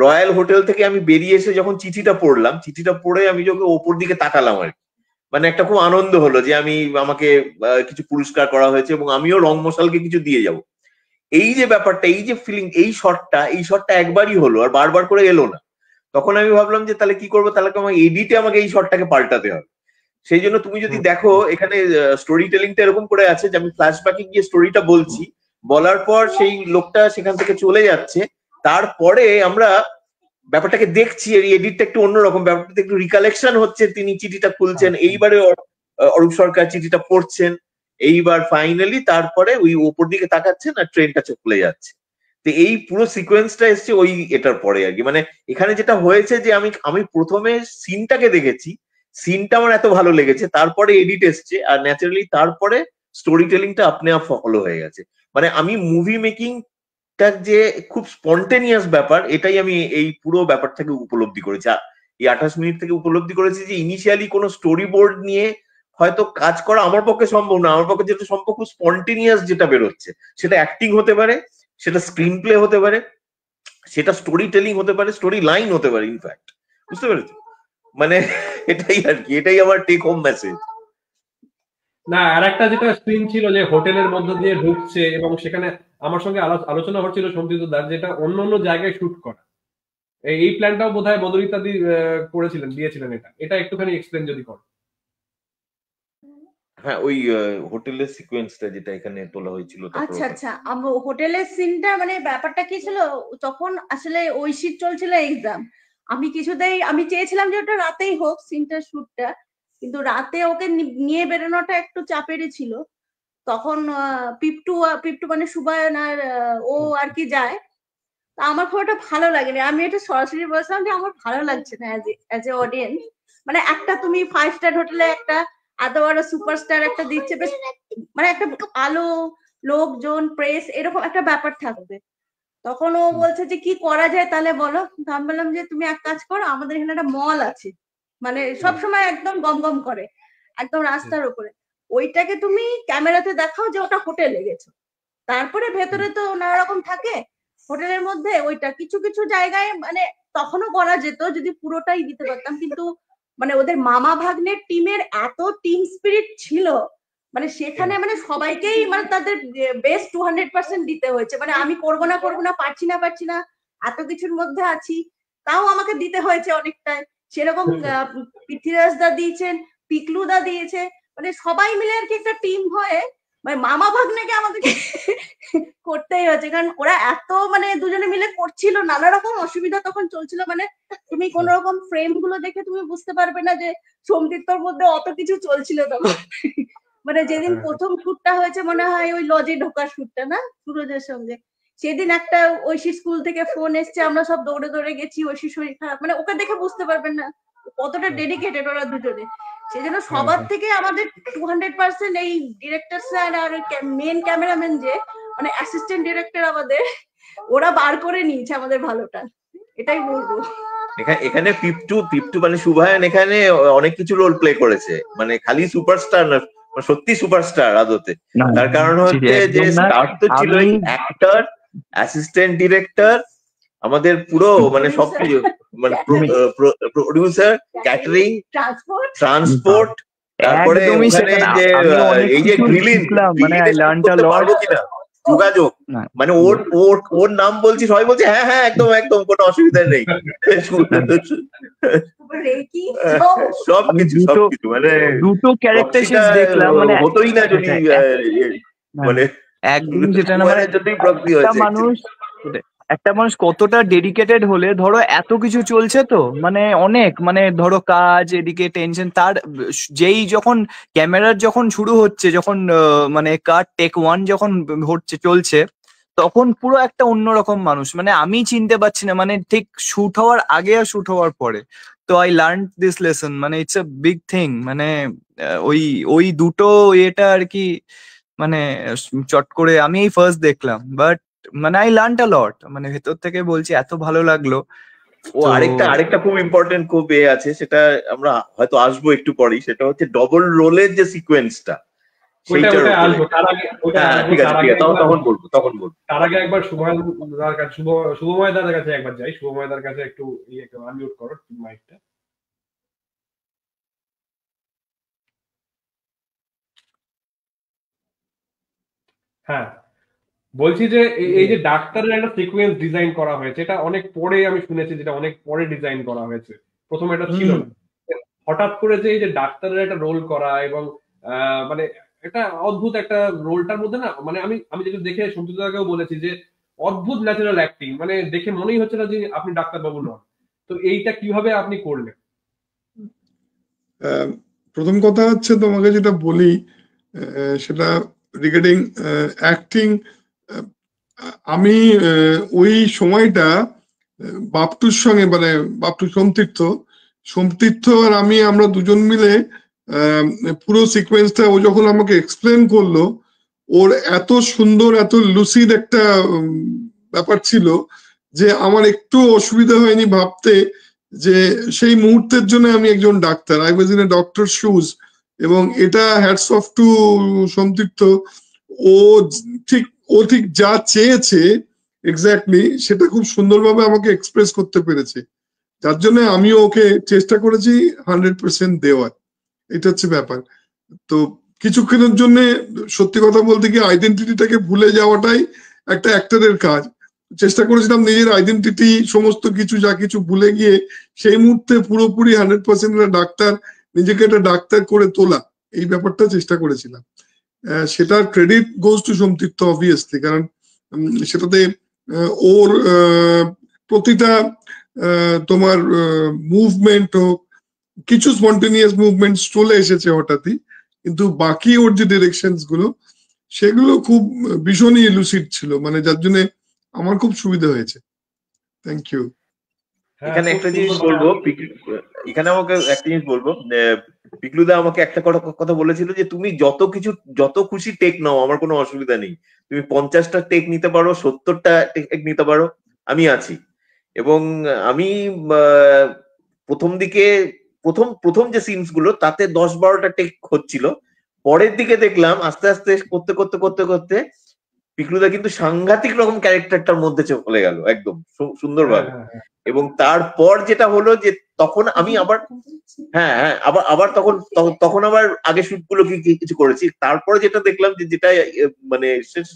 রয়্যাল হোটেল থেকে আমি বেরিয়ে এসে যখন চিঠিটা পড়লাম, চিঠিটা পড়ে আমি যখন ওপর দিকে তাকালাম আর কি, মানে একটা খুব আনন্দ হলো যে আমাকে কিছু পুরস্কার করা হয়েছে এবং আমিও রং মশালকে কিছু দিয়ে যাব। এই যে ব্যাপারটা, এই যে ফিলিং, এই শটটা একবারই হলো আর বারবার করে এলো না। তখন আমি ভাবলাম যে তাহলে কি করবো, তাহলে আমার এডিটে আমাকে এই শটটাকে পাল্টাতে হবে। সেই জন্য তুমি যদি দেখো এখানে স্টোরি টেলিংটা এরকম করে আছে যে আমি ফ্ল্যাশব্যাকে গিয়ে স্টোরিটা বলছি, বলার পর সেই লোকটা সেখান থেকে চলে যাচ্ছে, তারপরে আমরা ব্যাপারটাকে দেখছি, এই এডিটটা একটু অন্যরকম, ব্যাপারটা একটু রিকালেকশন হচ্ছে, তিনি চিঠিটা খুলছেন, এইবারে অরূপ সরকার চিঠিটা পড়ছেন, এইবার ফাইনালি তারপরে ওই ওপর দিকে তাকাচ্ছেন আর ট্রেনটা চলে যাচ্ছে। তো এই পুরো সিকোয়েন্সটা এসছে ওই এটার পরে আর কি, মানে এখানে যেটা হয়েছে যে আমি প্রথমে সিনটাকে দেখেছি, সিনটা আমার এত ভালো লেগেছে, তারপরে এডিট এসছে, আর ন্যাচারালি তারপরে স্টোরি টেলিংটা আপনি আপ ফলো হয়ে গেছে। মানে আমি মুভি মেকিং যে খুব স্পন্টেনিয়াস ব্যাপার, এটাই আমি এই পুরো ব্যাপার থেকে উপলব্ধি করেছি, এই 28 মিনিট থেকে উপলব্ধি করেছি যে ইনিশিয়ালি কোনো স্টোরি বোর্ড নিয়ে হয়তো কাজ করা আমার পক্ষে সম্ভব না, আমার পক্ষে যেটা সম্ভব খুব স্পন্টেনিয়াস যেটা বেরোচ্ছে, সেটা অ্যাক্টিং হতে পারে, সেটা স্ক্রিন প্লে হতে পারে, সেটা স্টোরি টেলিং হতে পারে, স্টোরি লাইন হতে পারে, ইনফ্যাক্ট, বুঝতে পেরেছো? মানে এটাই আর কি, এটাই আমার টেক হোম মেসেজ। না, আর একটা যেটা সিন ছিল যে হোটেলের মধ্য দিয়ে ঢুকছে এবং সেখানে আমার সঙ্গে আলোচনা হচ্ছিল সৌমিত্র দার, যেটা অন্য অন্য জায়গায় শুট করা, এই প্ল্যানটাও বোধহয় বদরিতা দি করেছিলেন, দিয়েছিলেন, এটা একটুখানি এক্সপ্লেন যদি করো। হ্যাঁ, ওই হোটেলের সিকোয়েন্সটা যেটা এখানে তোলা হয়েছিল, তারপর আচ্ছা আচ্ছা, হোটেলের সিনটা মানে ব্যাপারটা কি ছিল, তখন আসলে ঐশীর চলছিল এক্সাম। আমি চেয়েছিলাম যে ওটা রাতেই হোক সিনটা, শুটটা, কিন্তু রাতে ওকে নিয়ে বেরোনোটা একটু চাপেরই ছিল। তখন পিপটু মানে সুবায়ন আর ও আর কি যায়। তা আমার খুব একটা ভালো লাগেনি, আমি এটা সরাসরি বলছিলাম যে আমার ভালো লাগছে না অ্যাজ এ অডিয়েন্স। মানে একটা তুমি 5 স্টার হোটেলে একটা এত বড় সুপারস্টার একটা দিচ্ছে, বেশ মানে একটা আলো, লোকজন, প্রেস, এরকম একটা ব্যাপার থাকবে। তখন ও বলছে যে কি করা যায় তাহলে বলো। তো আমি বললাম যে তুমি এক কাজ করো, আমাদের এখানে একটা মল আছে, মানে সবসময় একদম গম গম করে, একদম রাস্তার উপরে, ওইটাকে তুমি ক্যামেরাতে দেখাও যে ওটা হোটেলে গেছো। তারপরে ভেতরে তো নানা রকম থাকে হোটেলের মধ্যে, ওইটা কিছু কিছু জায়গায় মানে তখনও করা যেত যদি পুরোটাই দিতে পারতাম, কিন্তু মানে ওদের মামা ভাগ্নের টিমের এত টিম স্পিরিট ছিল, মানে সেখানে মানে সবাইকেই মানে তাদের বেস্ট 200% দিতে হয়েছে। মানে আমি করবো না পারছি না এত কিছুর মধ্যে আছি, তাও আমাকে দিতে হয়েছে অনেকটাই। সেরকম পৃথ্বীরাজ দা দিয়েছেন, পিকলু দা দিয়েছে, মানে সবাই মিলে আর কি একটা টিম হয়ে মানে মামা ভাগ্নেকে আমাদেরকে করতেই হয়েছে, কারণ ওরা এত মানে দুজনে মিলে করছিল, নানা রকম অসুবিধা তখন চলছিল। মানে তুমি কোন রকম ফ্রেম গুলো দেখে তুমি বুঝতে পারবে না যে সোমতীর্থর মধ্যে অত কিছু চলছিল তখন। মানে যেদিন প্রথম শুটটা হয়েছে মনে হয় ওই লজে ঢোকার শুটটা না সুরজের সঙ্গে, সেদিন একটা ঐশী স্কুল থেকে ফোন এসছে, আমরা সব দৌড়ে দৌড়ে গেছি, ঐশী শরীর খারাপ, মানে ওকে দেখে বুঝতে পারবেন না কতটা ডেডিকেটেড ওরা দুজনে। সেজন্য সবার থেকে আমাদের 200% এই ডিরেক্টর স্যার আর মেন ক্যামেরাম্যান যে মানে অ্যাসিস্ট্যান্ট ডিরেক্টর আমাদের, ওরা বার করে নিয়েছে আমাদের ভালোটা, এটাই বলবো। এখানে পিপটু মানে শুভায়ন এখানে অনেক কিছু রোল প্লে করেছে, মানে খালি সুপারস্টার না, সত্যি সুপারস্টার আদতে। তার কারণ হচ্ছে যে স্টার তো ছিল অ্যাক্টর, অ্যাসিস্ট্যান্ট ডিরেক্টর, আমাদের পুরো মানে সবকিছু, মানে প্রোডিউসার, ক্যাটারিং, ট্রান্সপোর্ট, তারপরে ওখানে যে এই যে গ্রিলিন পারবো কিনা যোগাযোগ, মানে ওর নাম বলছি, সবাই বলছে হ্যাঁ হ্যাঁ একদম একদম কোনো অসুবিধা নেই, সবকিছু মানে দুটো ক্যারেক্টার দেখলাম, মানে হতোই না যদি মানে একদম যেটা না, মানে একটা মানুষ কতটা ডেডিকেটেড হলে, ধরো এত কিছু চলছে তো, মানে অনেক, মানে ধরো কাজ, এদিকে টেনশন, তার যেই যখন ক্যামেরার যখন শুরু হচ্ছে, যখন মানে কাট টেক 1 যখন হচ্ছে চলছে, তখন পুরো একটা অন্যরকম মানুষ, মানে আমি চিনতে পারছি না, মানে ঠিক শুট হওয়ার আগে আর শুট হওয়ার পরে। তো আই লার্ন দিস লেসন, মানে ইটস আ বিগ থিং, মানে ওই দুটো এটা আর কি, মানে চট করে আমি এই ফার্স্ট দেখলাম, বাট মানে আই লার্ন আ লট, মানে ভেতর থেকে বলছি এত ভালো লাগলো। ও আরেকটা খুব ইম্পর্টেন্ট খুব আছে, সেটা আমরা হয়তো আসবো একটু পরেই, সেটা হচ্ছে ডবল রোলের যে সিকোয়েন্সটা, ঠিক আছে, তখন বলবো। তার আগে একবার শুভময় দাদার কাছে একবার যাই। শুভময় দাদার কাছে একটু আনমিউট করো মাইকটা। হ্যাঁ, বলছি যে এই যে ডাক্তারের একটা সিকোয়েন্স ডিজাইন করা হয়েছে, এটা অনেক পরে আমি শুনেছি, যেটা অনেক পরে ডিজাইন করা হয়েছে, প্রথমে এটা ছিল না। হঠাৎ করে যে এই যে ডাক্তারের একটা রোল করা, এবং মানে একটা অদ্ভুত একটা রোলটার মধ্যে না, মানে আমি যেটা দেখে সঞ্চিতাকেও বলেছি যে অদ্ভুত ন্যাচারাল অ্যাক্টিং, মানে দেখে মনেই হচ্ছে না যে আপনি ডাক্তারবাবু নন। তো এইটা কিভাবে আপনি করলেন? প্রথম কথা হচ্ছে তোমাকে যেটা বলি, সেটা রিগার্ডিং অ্যাক্টিং, আমি ওই সময়টা বাপটুর সঙ্গে, মানে বাপটু সোমতীর্থ আর আমরা দুজন মিলে পুরো সিকোয়েন্সটা ও যখন আমাকে এক্সপ্লেন করলো, ওর এত সুন্দর, এত লুসিড একটা ব্যাপার ছিল যে আমার একটু অসুবিধা হয়নি ভাবতে যে সেই মুহূর্তের জন্য আমি একজন doctor, I was in a doctor shoes. এবং এটা হ্যাটস অফ টু সোমতীর্থ, ও ঠিক যা চেয়েছে এক্স্যাক্টলি সেটা খুব সুন্দরভাবে আমাকে এক্সপ্রেস করতে পেরেছে, যার জন্য আমিও ওকে চেষ্টা করেছি 100% দেওয়ার। এটা হচ্ছে ব্যাপার। তো কিছুক্ষণের জন্য সত্যি কথা বলতে কি আইডেন্টিটিটাকে ভুলে যাওয়াটাই একটা অ্যাক্টরের কাজ। চেষ্টা করেছিলাম নিজের আইডেন্টিটি, সমস্ত কিছু যা কিছু ভুলে গিয়ে সেই মুহূর্তে পুরোপুরি 100% ডাক্তার, নিজেকে একটা ডাক্তার করে তোলা। এই ব্যাপারটা চেষ্টা করেছিলাম। সেটার ক্রেডিট গোজ টু সোমতীর্থ অবভিয়াসলি, কারণ সেটাতে ওর প্রতিটা তোমার মুভমেন্ট হোক, কিছু স্পন্টেনিয়াস মুভমেন্টস চলে এসেছে হঠাৎই, কিন্তু বাকি ওর যে ডিরেকশনস গুলো সেগুলো খুব ভীষণই লুসিড ছিল, মানে যার জন্য আমার খুব সুবিধা হয়েছে। Thank you. এখানে একটা জিনিস বলবো, এখানে আমাকে একটা জিনিস বলবো, পিকলুদা আমাকে একটা কথা বলেছিল যে তুমি যত খুশি টেক নাও, আমার কোনো অসুবিধা নেই, তুমি 50টা টেক নিতে পারো, 70টা টেক নিতে পারো, আমি আছি। এবং আমি প্রথম দিকে প্রথম যে সিনস গুলো তাতে 10-12টা টেক হচ্ছিল, পরের দিকে দেখলাম আস্তে আস্তে করতে করতে করতে করতে পিকলুদা কিন্তু সাংঘাতিক রকম ক্যারেক্টারটার মধ্যে চলে গেল একদম সুন্দরভাবে। এবং তারপর যেটা হলো যে তখন আমি আবার আবার তখন আবার আগে শুট গুলো কিছু করেছি, তারপরে যেটা দেখলাম যে যেটা মানে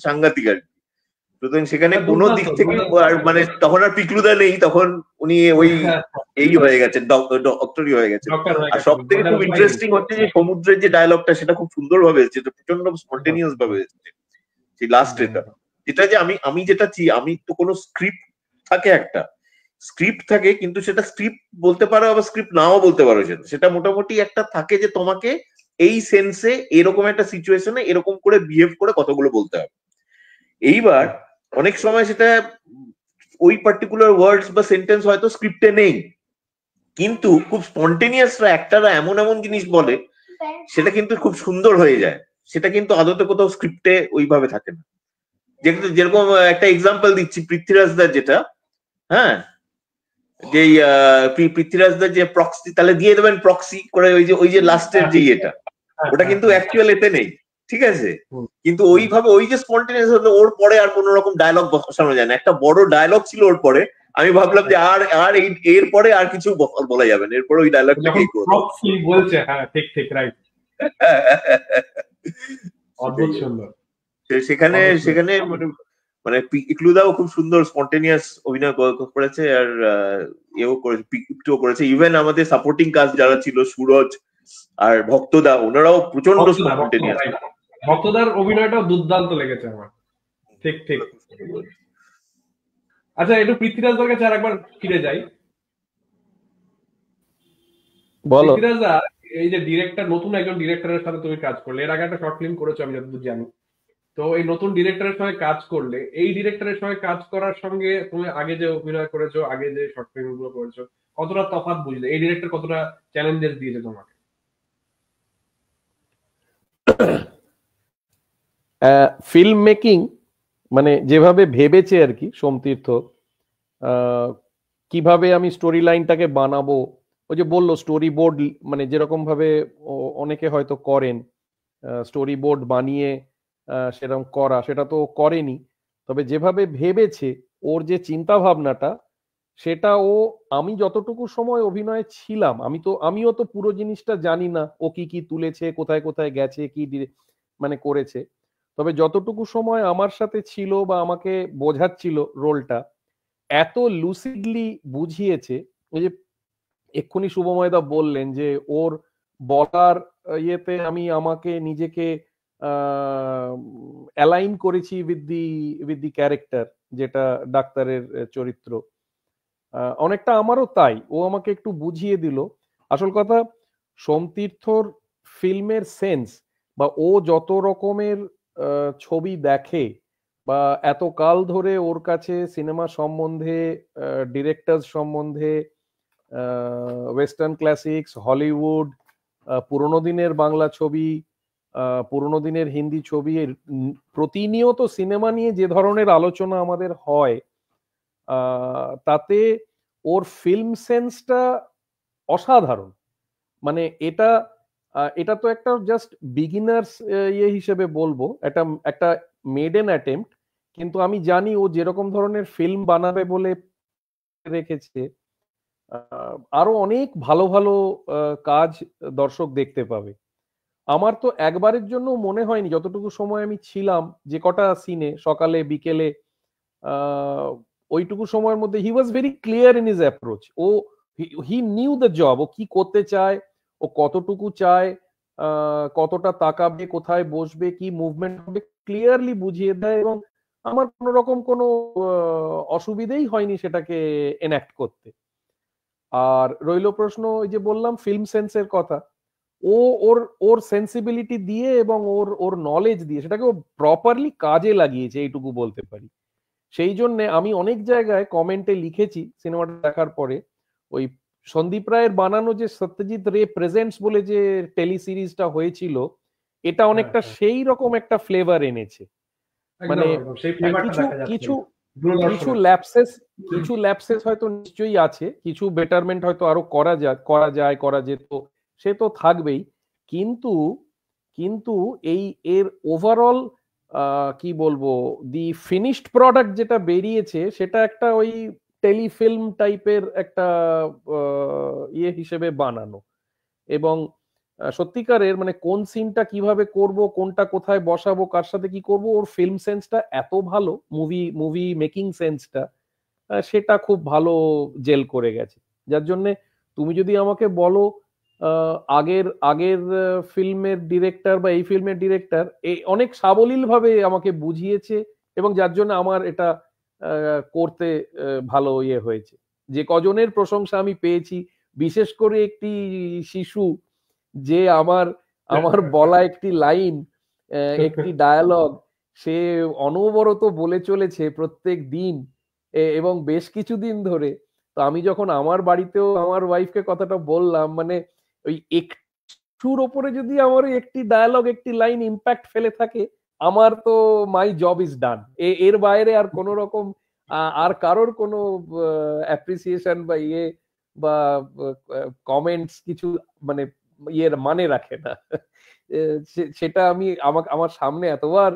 সাংঘাতিক আর কি। সুতরাং সেখানে কোনো দিক থেকে মানে তখন আর পিকলুদা নেই, তখন উনি ওই এই হয়ে গেছেন, ডক্টরই হয়ে গেছেন। আর সব থেকে খুব ইন্টারেস্টিং হচ্ছে যে সমুদ্রের যে ডায়লগটা সেটা খুব সুন্দর ভাবে এসেছে, প্রচন্ড স্পন্টেনিয়াস ভাবে এসেছে সেই লাস্ট যেটা যে আমি যেটা আমি তো কোনো স্ক্রিপ্ট থাকে, একটা স্ক্রিপ্ট থাকে, কিন্তু সেটা স্ক্রিপ্ট বলতে পারো আবার স্ক্রিপ্ট নাও বলতে পারো, সেটা মোটামুটি একটা থাকে যে তোমাকে এই সেন্সে এরকম একটা সিচুয়েশনে এরকম করে বিহেভ করে কথাগুলো বলতে হবে। এইবার অনেক সময় সেটা ওই পার্টিকুলার ওয়ার্ডস বা সেন্টেন্স হয়তো স্ক্রিপ্টে নেই, কিন্তু খুব স্পন্টেনিয়াসরা অ্যাক্টররা এমন এমন জিনিস বলে সেটা কিন্তু খুব সুন্দর হয়ে যায়, সেটা কিন্তু আদতে কোথাও স্ক্রিপ্টে ওইভাবে থাকে না। যেরকম একটা এক্সাম্পল দিচ্ছি, পৃথ্বীরাজদার যেটা, হ্যাঁ, যে পৃথ্বীরাজদার যে প্রক্সি, তাহলে দিয়ে দেবেন প্রক্সি করে ওই যে লাস্টের যে ইয়েটা, ওটা কিন্তু অ্যাকচুয়াল এতে নেই, ঠিক আছে, কিন্তু ওইভাবে ওই যে স্পন্টেনিয়াস হলো, ওর পরে আর কোন রকম ডায়লগ বসানো যায় না। একটা বড় ডায়লগ ছিল ওর পরে, আমি ভাবলাম যে আর এর পরে আর কিছু বলা যাবে না, এরপরে ওই ডায়লগটাকেই বলছে। হ্যাঁ, ঠিক ঠিক, রাইট। অদ্ভুত সুন্দর। সেখানে মানে পিকলুদাও খুব সুন্দর স্পন্টেনিয়াস অভিনয় করেছে, আর এও করেছে। ইভেন আমাদের সাপোর্টিং কাস্ট যারা ছিল, সুরজ আর ভক্তদা, ওনারাও প্রচন্ড স্পন্টেনিয়াস। ভক্তদার অভিনয়টাও দুর্দান্ত লেগেছে আমার। ঠিক ঠিক। আচ্ছা, একটু পৃথ্বীরাজদার কাছে আর একবার ফিরে যাই। বলো। পৃথ্বীরাজদা, এই যে ডিরেক্টর, নতুন একজন ডিরেক্টরের সাথে তুমি কাজ করলে, এর আগে একটা শর্ট ফিল্ম করেছো আমি যতদূর জানি, তো এই নতুন ডিরেক্টরের সঙ্গে কাজ করলে, এই ডিরেক্টরের সঙ্গে কাজ করার সঙ্গে তুমি আগে যে অভিনয় করেছো, আগে যে শর্ট ফিল্ম গুলো করেছো, কতটা তফাৎ বুঝলে? এই ডিরেক্টর কতটা চ্যালেঞ্জেস দিয়েছে তোমাকে? ফিল্ম মেকিং মানে যেভাবে ভেবেছে আর কি সোমতীর্থ, কিভাবে আমি স্টোরি লাইনটাকে বানাবো, ওই যে বললো স্টোরি বোর্ড, মানে যেরকম ভাবে অনেকে হয়তো করেন স্টোরি বোর্ড বানিয়ে সেরকম করা, সেটা তো করেনি। তবে যেভাবে ভেবেছে, ওর যে চিন্তা ভাবনাটা, সেটা আমি যতটুকু সময় অভিনয়ে ছিলাম, আমিও তো পুরো জিনিসটা জানি না, ও কি কি তুলেছে, কোথায় কোথায় গেছে, কি মানে করেছে। তবে যতটুকু সময় আমার সাথে ছিল বা আমাকে বোঝাচ্ছিল রোলটা, এত লুসিডলি বুঝিয়েছে। ওই যে এক্ষুনি শুভময়দা বললেন যে ওর বলার ইয়েতে আমি আমাকে নিজেকে অ্যালাইন করেছি উইথ দি ক্যারেক্টার, যেটা ডাক্তারের চরিত্র, অনেকটা আমারও তাই। ও আমাকে একটু বুঝিয়ে দিল। আসল কথা, সোমতীর্থর ফিল্মের সেন্স, বা ও যত রকমের ছবি দেখে, বা এত কাল ধরে ওর কাছে সিনেমা সম্বন্ধে, ডিরেক্টরস সম্বন্ধে, ওয়েস্টার্ন ক্লাসিক্স, হলিউড, পুরোনো দিনের বাংলা ছবি, পুরোনো দিনের হিন্দি ছবি, প্রতিনিয়ত সিনেমা নিয়ে যে ধরনের আলোচনা আমাদের হয়, তাতে ওর ফিল্ম সেন্সটা অসাধারণ। মানে এটা তো একটা জাস্ট বিগিনার্স ইয়ে হিসেবে বলবো, একটা মেডেন অ্যাটেম্পট, কিন্তু আমি জানি ও যেরকম ধরনের ফিল্ম বানাবে বলে রেখেছে, আরো অনেক ভালো ভালো কাজ দর্শক দেখতে পাবে। আমার তো একবারের জন্য মনে হয়নি, যতটুকু সময় আমি ছিলাম, যে কটা সিনে সকালে বিকেলে, ওইটুকু সময়ের মধ্যে he was very clear in his approach. He knew the job, ও কি করতে চায়, ও কতটুকু চায়, কতটা তাকাবে, কোথায় বসবে, কি মুভমেন্ট হবে ক্লিয়ারলি বুঝিয়ে দেয়, এবং আমার কোনো রকম কোনো অসুবিধেই হয়নি সেটাকে এনঅ্যাক্ট করতে। আর রইল প্রশ্ন, ওই যে বললাম ফিল্ম সেন্সের কথা, ও ওর ওর সেন্সিবিলিটি দিয়ে এবং ওর ওর নলেজ দিয়ে সেটাকে ও প্রপারলি কাজে লাগিয়েছে, এইটুকু বলতে পারি। সেই জন্য আমি অনেক জায়গায় কমেন্টে লিখেছি সিনেমাটা দেখার পরে, ওই সন্দীপ রায়ের বানানো যে সত্যজিৎ রে প্রেজেন্টস বলে যে টেলি সিরিজটা হয়েছিল, এটা অনেকটা সেই রকম একটা ফ্লেভার এনেছে। মানে সেই ফ্লেভারটা কিছু দেখা যাচ্ছে কিছু কিছু দূরদর্শনে। ল্যাপসেস হয়তো নিশ্চয়ই আছে, কিছু বেটারমেন্ট হয়তো আরো করা যেত, সে তো থাকবেই, কিন্তু কিন্তু এর ওভারঅল কি বলবো, দি ফিনিশড প্রোডাক্ট যেটা বেরিয়েছে সেটা একটা ওই টেলিফিল্ম টাইপের একটা ইয়ে হিসেবে বানানো, এবং সত্যিকারের মানে কোন সিনটা কিভাবে করব, কোনটা কোথায় বসাবো, কার সাথে কি করব, ওর ফিল্ম সেন্সটা এত ভালো, মুভি মেকিং সেন্সটা সেটা খুব ভালো জেল করে গেছে। যার জন্য তুমি যদি আমাকে বলো আগের আগের ফিল্মের ডিরেক্টর বা এই ফিল্মের ডিরেক্টর অনেক সাবলীল ভাবে আমাকে বুঝিয়েছে, এবং যার জন্য আমার এটা করতে ভালো ইয়ে হয়েছে। যে কজনের প্রশংসা আমি পেয়েছি, বিশেষ করে একটি শিশু যে আমার আমার বলা একটি লাইন, একটি ডায়ালগ সে অনবরত বলে চলেছে প্রত্যেক দিন এবং বেশ কিছুদিন ধরে। তো আমি যখন আমার বাড়িতেও আমার ওয়াইফকে কথাটা বললাম, মানে ওই একটুর ওপরে যদি আমার ওই একটি ডায়ালগ একটি লাইন ইম্প্যাক্ট ফেলে থাকে, আমার তো মাই জব ইজ ডান। এর বাইরে আর কোন রকম আর কারোর কোনো অ্যাপ্রিসিয়েশন বা ইয়ে বা কমেন্টস কিছু মানে ইয়ের মানে রাখে না। সেটা আমি আমার সামনে এতবার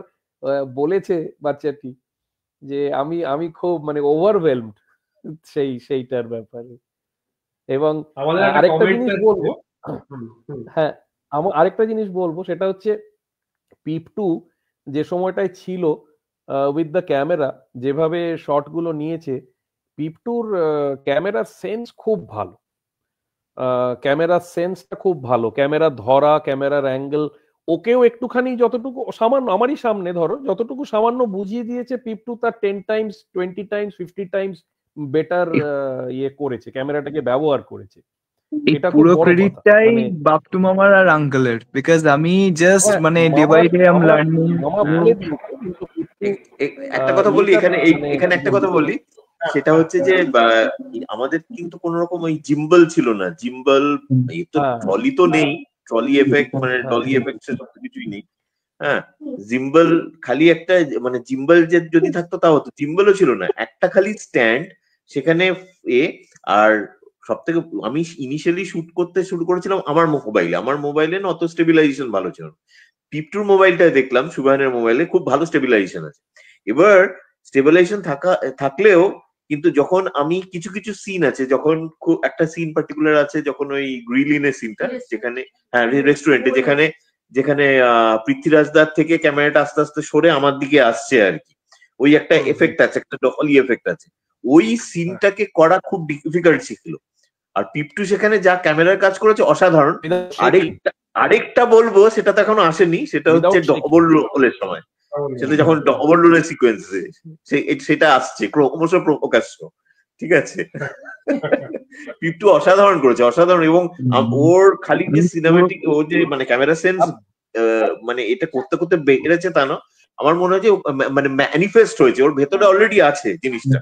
বলেছে বাচ্চাটি যে আমি খুব মানে ওভারওয়েলমড সেইটার ব্যাপারে। এবং আরেকটা জিনিস বলবো, হ্যাঁ আরেকটা জিনিস বলবো, সেটা হচ্ছে পিপ 2 যে সময়টায় ছিল উইথ দ্য ক্যামেরা, যেভাবে শট গুলো নিয়েছে, পিপ 2র ক্যামেরার সেন্স খুব ভালো, ক্যামেরার সেন্সটা খুব ভালো, ক্যামেরা ধরা, ক্যামেরার অ্যাঙ্গেল, ওকেও একটুখানি যতটুকু সামান্য আমারই সামনে ধরো যতটুকু সামান্য বুঝিয়ে দিয়েছে, পিপ 2 তার 10 টাইমস 20 টাইমস 50 টাইমস বেটার ইয়ে করেছে, ক্যামেরাটাকে ব্যবহার করেছে। এটা পুরো ক্রেডিটটাই বাপটু মামার আর আঙ্কেলের, বিকজ আমি জাস্ট মানে day by day I am learning. একটা কথা বলি এখানে একটা কথা বলি, সেটা হচ্ছে যে আমাদের কিন্তু কোন রকম ওই জিম্বল ছিল না, জিম্বল তো ট্রলি তো নেই, ট্রলি এফেক্ট মানে ডলি এফেক্ট সেসব কিছুই নেই। হ্যাঁ, জিম্বল খালি একটা মানে জিম্বল যে যদি থাকতো তাও হতো, জিম্বলও ছিল না, একটা খালি স্ট্যান্ড সেখানে আর সব থেকে আমি ইনিশিয়ালি শুট করতে শুরু করেছিলাম আমার মোবাইলে না অত স্টেবিলাইজেশন ভালো ছিল না। পিপ 2 মোবাইলটা দেখলাম, সুবাহানের মোবাইলে খুব ভালো স্টেবিলাইজেশন আছে। এবার স্টেবিলাইজেশন থাকলেও কিন্তু যখন আমি কিছু কিছু সিন আছে, যখন খুব একটা সিন পার্টিকুলার আছে, যখন ওই গ্রিলিনের সিনটা যেখানে, হ্যাঁ রেস্টুরেন্টে, যেখানে পৃথ্বীরাজদার থেকে ক্যামেরাটা আস্তে আস্তে সরে আমার দিকে আসছে আর কি, ওই একটা এফেক্ট আছে, একটা ডলি এফেক্ট আছে, ওই সিনটাকে করা খুব ডিফিকাল্ট ছিল। আর পিপ 2 সেখানে যা ক্যামেরার কাজ করেছে অসাধারণ। আরেকটা বলবো, সেটা তো এখনো আসেনি, সেটা হচ্ছে ডবল রোলের সময়, সেটা যখন ডবল রোলের সিকোয়েন্স সেটা আসছে ক্রমশ প্রকাশ্য, ঠিক আছে। পিপ 2 অসাধারণ করেছে, অসাধারণ। এবং ওর খালি যে সিনেমাটিক ও যে মানে ক্যামেরা সেন্স মানে এটা করতে করতে বেড়েছে তা না, আমার মনে হয় যে মানে ম্যানিফেস্ট হয়েছে, ওর ভেতরে অলরেডি আছে জিনিসটা,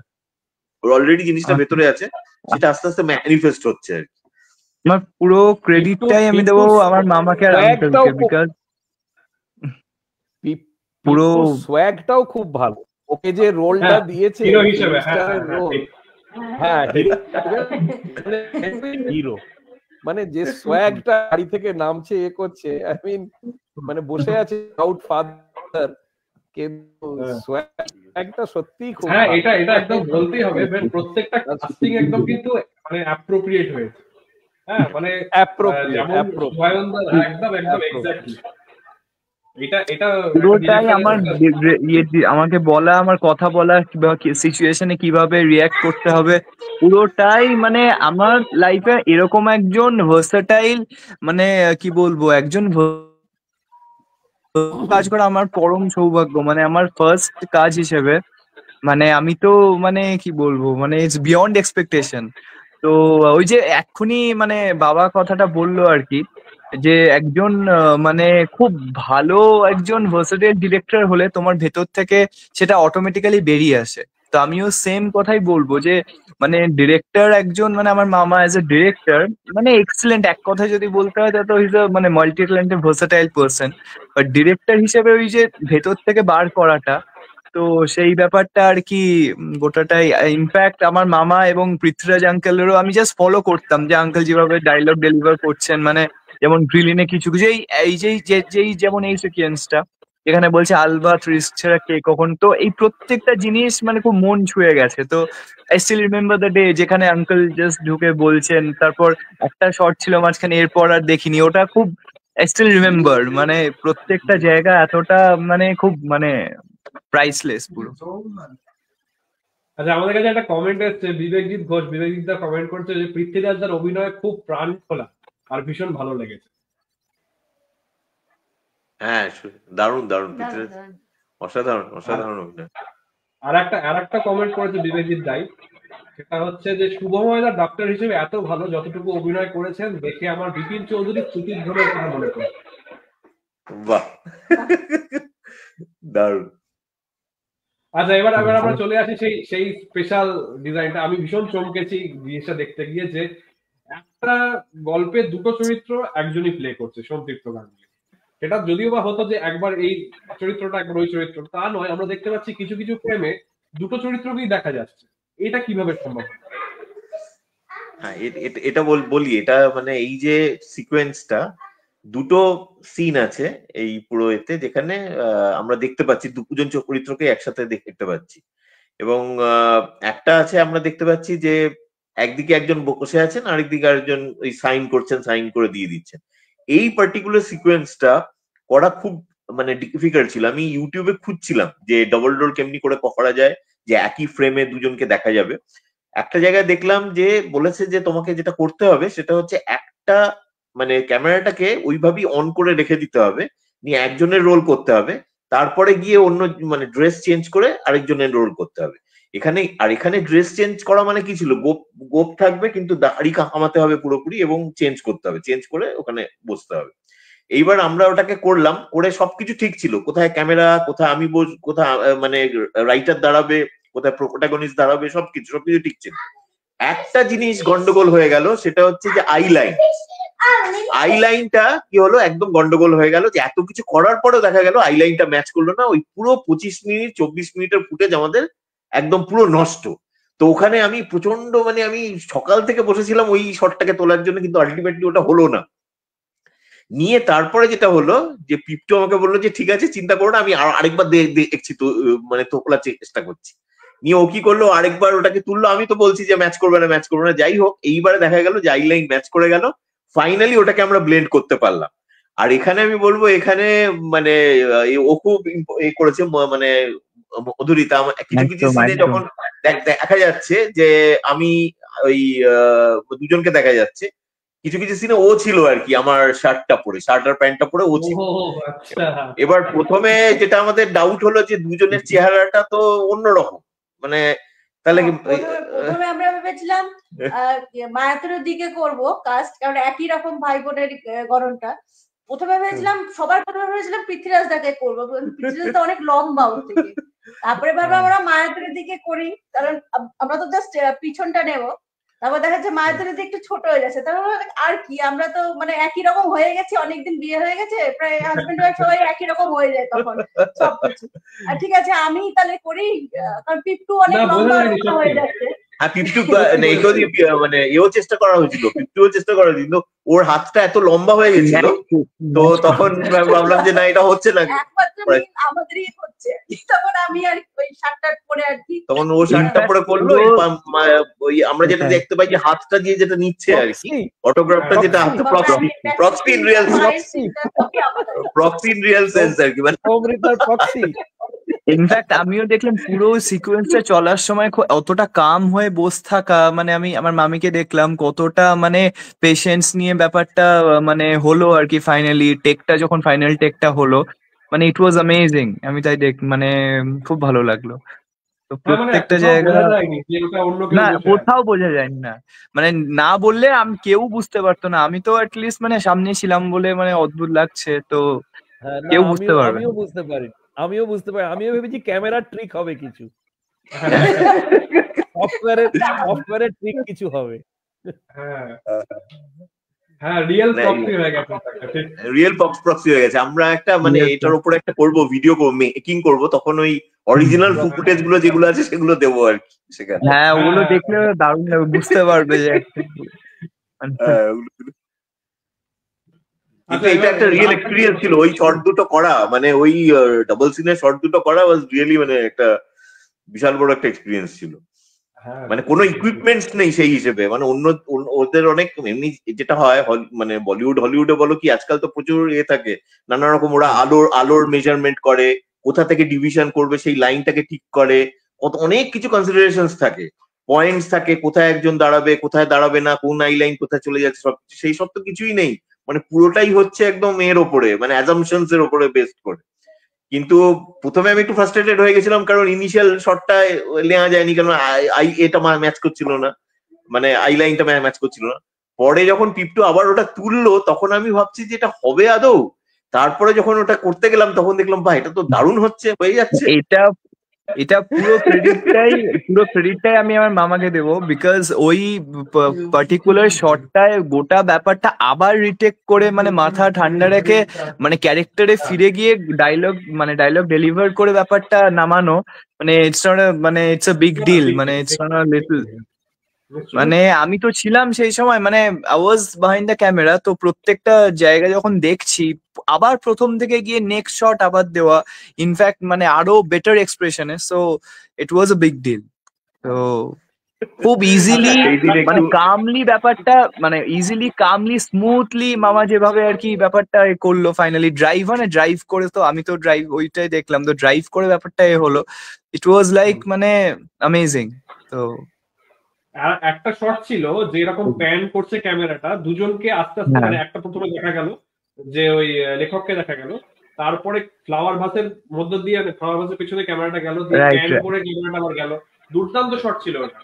ওর অলরেডি জিনিসটা ভেতরে আছে, সেটা আস্তে আস্তে ম্যানিফেস্ট হচ্ছে আর কি। আমার পুরো ক্রেডিটটাই আমি দেবো আমার মামাকে আর আঙ্কেলকে, বিকজ পুরো সোয়াগটাও খুব ভালো, ওকে যে রোলটা দিয়েছে হিরো হিসেবে, হ্যাঁ হিরো, মানে যে সোয়াগটা গাড়ি থেকে নামছে এ করছে, আই মিন মানে বসে আছে আউট ফাদার, কিন্তু সোয়াগটা সত্যি খুব, হ্যাঁ এটা একদম বলতেই হবে, প্রত্যেকটা কাস্টিং একদম কিন্তু মানে অ্যাপ্রোপ্রিয়েট হয়েছে। হ্যাঁ মানে অ্যাপ্রোপ্রিয়েট একদম এক্স্যাক্টলি। এটা এটা একটা পুরোটাই ডিরেক্টরের আমার আমাকে বলা, আমার কথা বলা, কিংবা সিচুয়েশনে কিভাবে রিয়াক্ট করতে হবে, পুরোটাই মানে আমার লাইফে এরকম একজন ভার্সেটাইল, মানে কি বলবো, একজন কাজ করা আমার পরম সৌভাগ্য, মানে আমার ফার্স্ট কাজ হিসেবে। মানে আমি তো মানে কি বলবো, মানে ইটস বিয়ন্ড এক্সপেকটেশন। তো ওই যে এক্ষুনি মানে বাবা কথাটা বললো আর কি, যে একজন মানে খুব ভালো একজন ভার্সেটাইল ডিরেক্টর হলে তোমার ভেতর থেকে সেটা অটোমেটিক্যালি বেরিয়ে আসে। তো আমিও সেম কথাই বলবো যে মানে ডিরেক্টর একজন, মানে আমার মামা অ্যাজ এ ডিরেক্টর মানে এক্সেলেন্ট, এক কথায় যদি বলতে হয় তো হিজ মানে multi talented versatile person. But director হিসেবে ওই যে ভেতর থেকে বার করাটা, তো সেই ব্যাপারটা আর কি গোটাটাই। ইনফ্যাক্ট আমার মামা এবং পৃথ্বীরাজ আঙ্কেলেরও আমি জাস্ট ফলো করতাম, যে আঙ্কেল যেভাবে ডায়লগ ডেলিভার করছেন, মানে যেমন গ্রিলিনে কিছু কিছু যেই যেমন এই সিকোয়েন্সটা এখানে বলছে আলবাত রিস্ক ছাড়া কে কখন, তো এই প্রত্যেকটা জিনিস মানে খুব মন ছুঁয়ে গেছে। তো I still remember the day যেখানে আঙ্কেল জাস্ট ঢুকে বলছেন, তারপর একটা শর্ট ছিল মাঝখানে, এরপর আর দেখিনি, ওটা খুব আই স্টিল রিমেম্বার। মানে প্রত্যেকটা জায়গা এতটা মানে খুব মানে প্রাইসলেস পুরো। আচ্ছা, আমাদের কাছে একটা কমেন্ট এসছে বিবেকজিৎ ঘোষ। বিবেকজিৎ দা কমেন্ট করছে যে পৃথ্বীরাজ দার অভিনয় খুব প্রাণ খোলা আর ভীষণ ভালো লেগেছে। হ্যাঁ, দারুণ দারুণ, দারুণ পৃথ্বীরাজ দারুণ। অসাধারণ অসাধারণ অভিনয়। আর একটা কমেন্ট করেছে বিবেকজিৎ দাই, সেটা হচ্ছে যে শুভময় দা ডাক্তার হিসেবে এত ভালো যতটুকু অভিনয় করেছেন দেখে আমার বিপিন চৌধুরীর স্মৃতির ধনের কথা মনে পড়ে। বাহ, দারুণ। আচ্ছা, এবার আমরা চলে আসি সেই স্পেশাল ডিজাইনটা। আমি ভীষণ চমকেছি জিনিসটা দেখতে গিয়ে, যে একটা গল্পে দুটো চরিত্র একজনই প্লে করছে, সোমতীর্থ গাঙ্গুলি। সেটা যদিও বা হতো যে একবার এই চরিত্রটা একবার ওই চরিত্র, তা নয়, আমরা দেখতে পাচ্ছি কিছু কিছু ফ্রেমে দুটো চরিত্রকেই দেখা যাচ্ছে। এটা কিভাবে সম্ভব? হ্যাঁ, এটা বলি, এটা মানে এই যে সিকোয়েন্সটা, দুটো সিন আছে এই পুরো এতে, যেখানে আমরা দেখতে পাচ্ছি দুজন চরিত্রকে একসাথে দেখতে পাচ্ছি। এবং একটা আছে আমরা দেখতে পাচ্ছি যে একদিকে একজন বসে আছেন, আরেকদিকে আরেকজন ওই সাইন করছেন, সাইন করে দিয়ে দিচ্ছেন। এই পার্টিকুলার সিকোয়েন্সটা করা খুব মানে ডিফিকাল্ট ছিল। আমি ইউটিউবে খুঁজছিলাম যে ডবল ডোর কেমনি করে করা যায়, যে একই ফ্রেমে দুজনকে দেখা যাবে। একটা জায়গায় দেখলাম যে বলেছে যে তোমাকে যেটা করতে হবে সেটা হচ্ছে একটা মানে ক্যামেরাটাকে ওইভাবেই অন করে রেখে দিতে হবে, নিয়ে একজনের রোল করতে হবে, তারপরে গিয়ে অন্য মানে ড্রেস চেঞ্জ করে আরেকজনের রোল করতে হবে। এখানে ড্রেস চেঞ্জ করা মানে কি ছিল, গোপ থাকবে কিন্তু দাড়ি কামাতে হবে পুরোপুরি, এবং চেঞ্জ করতে হবে, চেঞ্জ করে ওখানে বসতে হবে। এইবার আমরা ওটাকে করলাম, করে সবকিছু ঠিক ছিল, কোথায় ক্যামেরা, কোথায় আমি কোথায় মানে রাইটার দাঁড়াবে, কোথায় প্রোটাগনিস্ট দাঁড়াবে, সবকিছু ঠিক ছিল। একটা জিনিস গন্ডগোল হয়ে গেল, সেটা হচ্ছে যে আই লাইনটা কি হলো, একদম গন্ডগোল হয়ে গেল, যে এত কিছু করার পরেও দেখা গেল আই লাইনটা ম্যাচ করলো না। ওই পুরো 25 মিনিট 24 মিনিটের ফুটেজ আমাদের একদম পুরো নষ্ট। তো ওখানে আমি প্রচন্ড মানে আমি সকাল থেকে বসেছিলাম ওই শটটাকে তোলার জন্য, কিন্তু আলটিমেটলি ওটা হলো না। নিয়ে তারপরে যেটা হলো যে পিপটু আমাকে বললো যে ঠিক আছে চিন্তা করো না, আমি আরেকবার দেখছি, তো মানে তোলার চেষ্টা করছি। নিয়ে ও কি করলো, আরেকবার ওটাকে তুললো। আমি তো বলছি যে ম্যাচ করবে না, ম্যাচ করবে না। যাই হোক, এইবারে দেখা গেল যে আই লাইন ম্যাচ করে গেল, ফাইনালি ওটাকে আমরা ব্লেন্ড করতে পারলাম। আর এখানে আমি বলবো, এখানে মানে ও খুব করেছে, মানে মধুরিতা। কিছু কিছু সিনে যখন দেখা যাচ্ছে যে আমি ওই দুজনকে দেখা যাচ্ছে, কিছু কিছু সিনে ও ছিল আর কি, আমার শার্টটা পরে, শার্ট আর প্যান্টটা পরে ও ছিল। এবার প্রথমে যেটা আমাদের ডাউট হলো যে দুজনের চেহারাটা তো অন্যরকম, মানে তাহলে প্রথমে আমরা ভেবেছিলাম মায়াতুরের দিকে করব কাস্ট, কারণ একই রকম ভাই বোনের গড়নটা। প্রথমে ভেবেছিলাম প্রথমে ভেবেছিলাম পৃথ্বীরাজ দাকে করবো, পৃথ্বীরাজ দা অনেক লম্বা ওর থেকে। তারপরে ভাবলাম আমরা মায়াতুরের দিকে করি, কারণ আমরা তো জাস্ট পিছনটা নেবো। তারপর দেখা যাচ্ছে মায়াতুরের দিকে একটু ছোট হয়ে যাচ্ছে। তারপর আর কি, আমরা তো মানে একই রকম হয়ে গেছি, অনেকদিন বিয়ে হয়ে গেছে, প্রায় হাজবেন্ড ওয়াইফ সবাই একই রকম হয়ে যায় তখন সবকিছু। আর ঠিক আছে আমি তাহলে করি, কারণ পিপটু অনেক লম্বা হয়ে যাচ্ছে। হ্যাঁ পিপটু মানে এও চেষ্টা করা হয়েছিল, পিপটুও চেষ্টা করা হয়েছিল, কিন্তু ওর হাতটা এত লম্বা হয়ে গেছিল, তো তখন ভাবলাম যে না এটা হচ্ছে না, একমাত্র মিল আমাদেরই হচ্ছে। তখন আমি আর ওই শার্টটা পরে আর কি, তখন ও শার্টটা পরে করলো, ওই আমরা যেটা দেখতে পাই যে হাতটা দিয়ে যেটা নিচ্ছে আর কি, অটোগ্রাফটা যেটা হাতে, proxy in real, proxy in real sense আর কি, মানে অমৃতার প্রক্সি। ইনফ্যাক্ট আমিও দেখলাম পুরো সিকোয়েন্সটা চলার সময় অতটা কাম হয়ে বসে থাকা, মানে আমি আমার মামিকে দেখলাম কতটা মানে পেশেন্স নিয়ে ব্যাপারটা মানে হলো আর কি, ফাইনালি টেকটা যখন ফাইনাল টেকটা হলো, মানে ইট ওয়াজ অ্যামেজিং। আমি তাই মানে খুব ভালো লাগলো। তো হ্যাঁ মানে প্রত্যেকটা কোথাও জায়গা, বোঝা যায়নি যে ওটা অন্য কেউ না বসে আছে। কোথাও বোঝা যায়নি না, মানে না বললে আমি কেউ বুঝতে পারতো না। আমি তো অ্যাটলিস্ট মানে সামনে ছিলাম বলে মানে অদ্ভুত লাগছে, তো হ্যাঁ না কেউ বুঝতে পারবে আমিও বুঝতে পারি, আমিও ভেবেছি ক্যামেরার ট্রিক হবে কিছু, সফটওয়্যারের ট্রিক কিছু হবে। হ্যাঁ হ্যাঁ রিয়েল প্রক্সি হয়ে গেছে ওটা, ঠিক। রিয়েল প্রক্সি হয়ে গেছে। আমরা একটা মানে এটার উপরে একটা করবো, ভিডিও মেকিং করবো, তখন ওই অরিজিনাল ফুটেজ গুলো যেগুলো আছে সেগুলো দেবো আর কি সেখানে। হ্যাঁ ওগুলো দেখলে দারুণ লাগবে, বুঝতে পারবে যে কিন্তু এটা একটা রিয়েল এক্সপিরিয়েন্স ছিল ওই শর্ট দুটো করা, মানে ওই ডাবল সিনের শর্ট দুটো করা ওয়াজ রিয়েলি মানে একটা বিশাল বড় একটা এক্সপিরিয়েন্স ছিল। মানে কোনো ইকুইপমেন্টস নেই সেই হিসেবে, মানে অন্য ওদের অনেক এমনি যেটা হয় মানে বলিউড হলিউডে বলো কি আজকাল তো প্রচুর থাকে, নানা রকম ওরা আলোর মেজারমেন্ট করে, কোথা থেকে ডিভিশন করবে সেই লাইনটাকে ঠিক করে, অনেক কিছু কনসিডারেশনস থাকে, পয়েন্টস থাকে, কোথায় একজন দাঁড়াবে কোথায় দাঁড়াবে না, কোন আই লাইন কোথায় চলে যাচ্ছে, সবকিছু সেই সব তো কিছুই নেই, মানে পুরোটাই হচ্ছে একদম এর ওপরে, মানে অ্যাজাম্পশনস এর ওপরে বেসড করে। কিন্তু প্রথমে আমি একটু ফ্রাস্ট্রেটেড হয়ে গেছিলাম, কারণ ইনিশিয়াল শটটা নেওয়া যায়নি, কারণ এটা ম্যাচ করছিল না, মানে আই লাইনটা ম্যাচ করছিল না। পরে যখন পিপটু আবার ওটা তুললো তখন আমি ভাবছি যে এটা হবে আদৌ, তারপরে যখন ওটা করতে গেলাম তখন দেখলাম ভাই এটা তো দারুণ হচ্ছে, হয়ে যাচ্ছে। এটা পুরো ক্রেডিটটাই আমি আমার মামাকে দেবো, বিকজ ওই পার্টিকুলার শটটায় গোটা ব্যাপারটা আবার রিটেক করে, মানে মাথা ঠান্ডা রেখে মানে ক্যারেক্টারে ফিরে গিয়ে ডায়লগ ডেলিভার করে ব্যাপারটা নামানো, মানে ইটস নট মানে ইটস আ বিগ ডিল, মানে ইটস নট আ লিটল, মানে আমি তো ছিলাম সেই সময়, মানে I was behind the camera, তো প্রত্যেকটা জায়গা যখন দেখছি আবার প্রথম থেকে গিয়ে নেক্সট শট আবার দেওয়া, ইনফ্যাক্ট মানে আরো বেটার এক্সপ্রেশনে, so it was a big deal. তো খুব ইজিলি মানে কামলি ব্যাপারটা, মানে ইজিলি কামলি স্মুথলি মামা যেভাবে আর কি ব্যাপারটা করলো, ফাইনালি ড্রাইভ করে, তো আমি তো ওইটাই দেখলাম, তো ড্রাইভ করে ব্যাপারটা হলো, ইট ওয়াজ লাইক মানে অ্যামেজিং। তো একটা শট ছিল যে এরকম প্যান করছে ক্যামেরাটা, দুজনকে আস্তে আস্তে, মানে একটা প্রথমে দেখা গেল যে ওই লেখককে দেখা গেল, তারপরে ফ্লাওয়ার ভাসের মধ্য দিয়ে ফ্লাওয়ার ভাসের পিছনে ক্যামেরাটা গেল, প্যান করে ক্যামেরাটা আবার গেল, দুর্দান্ত শট ছিল ওটা।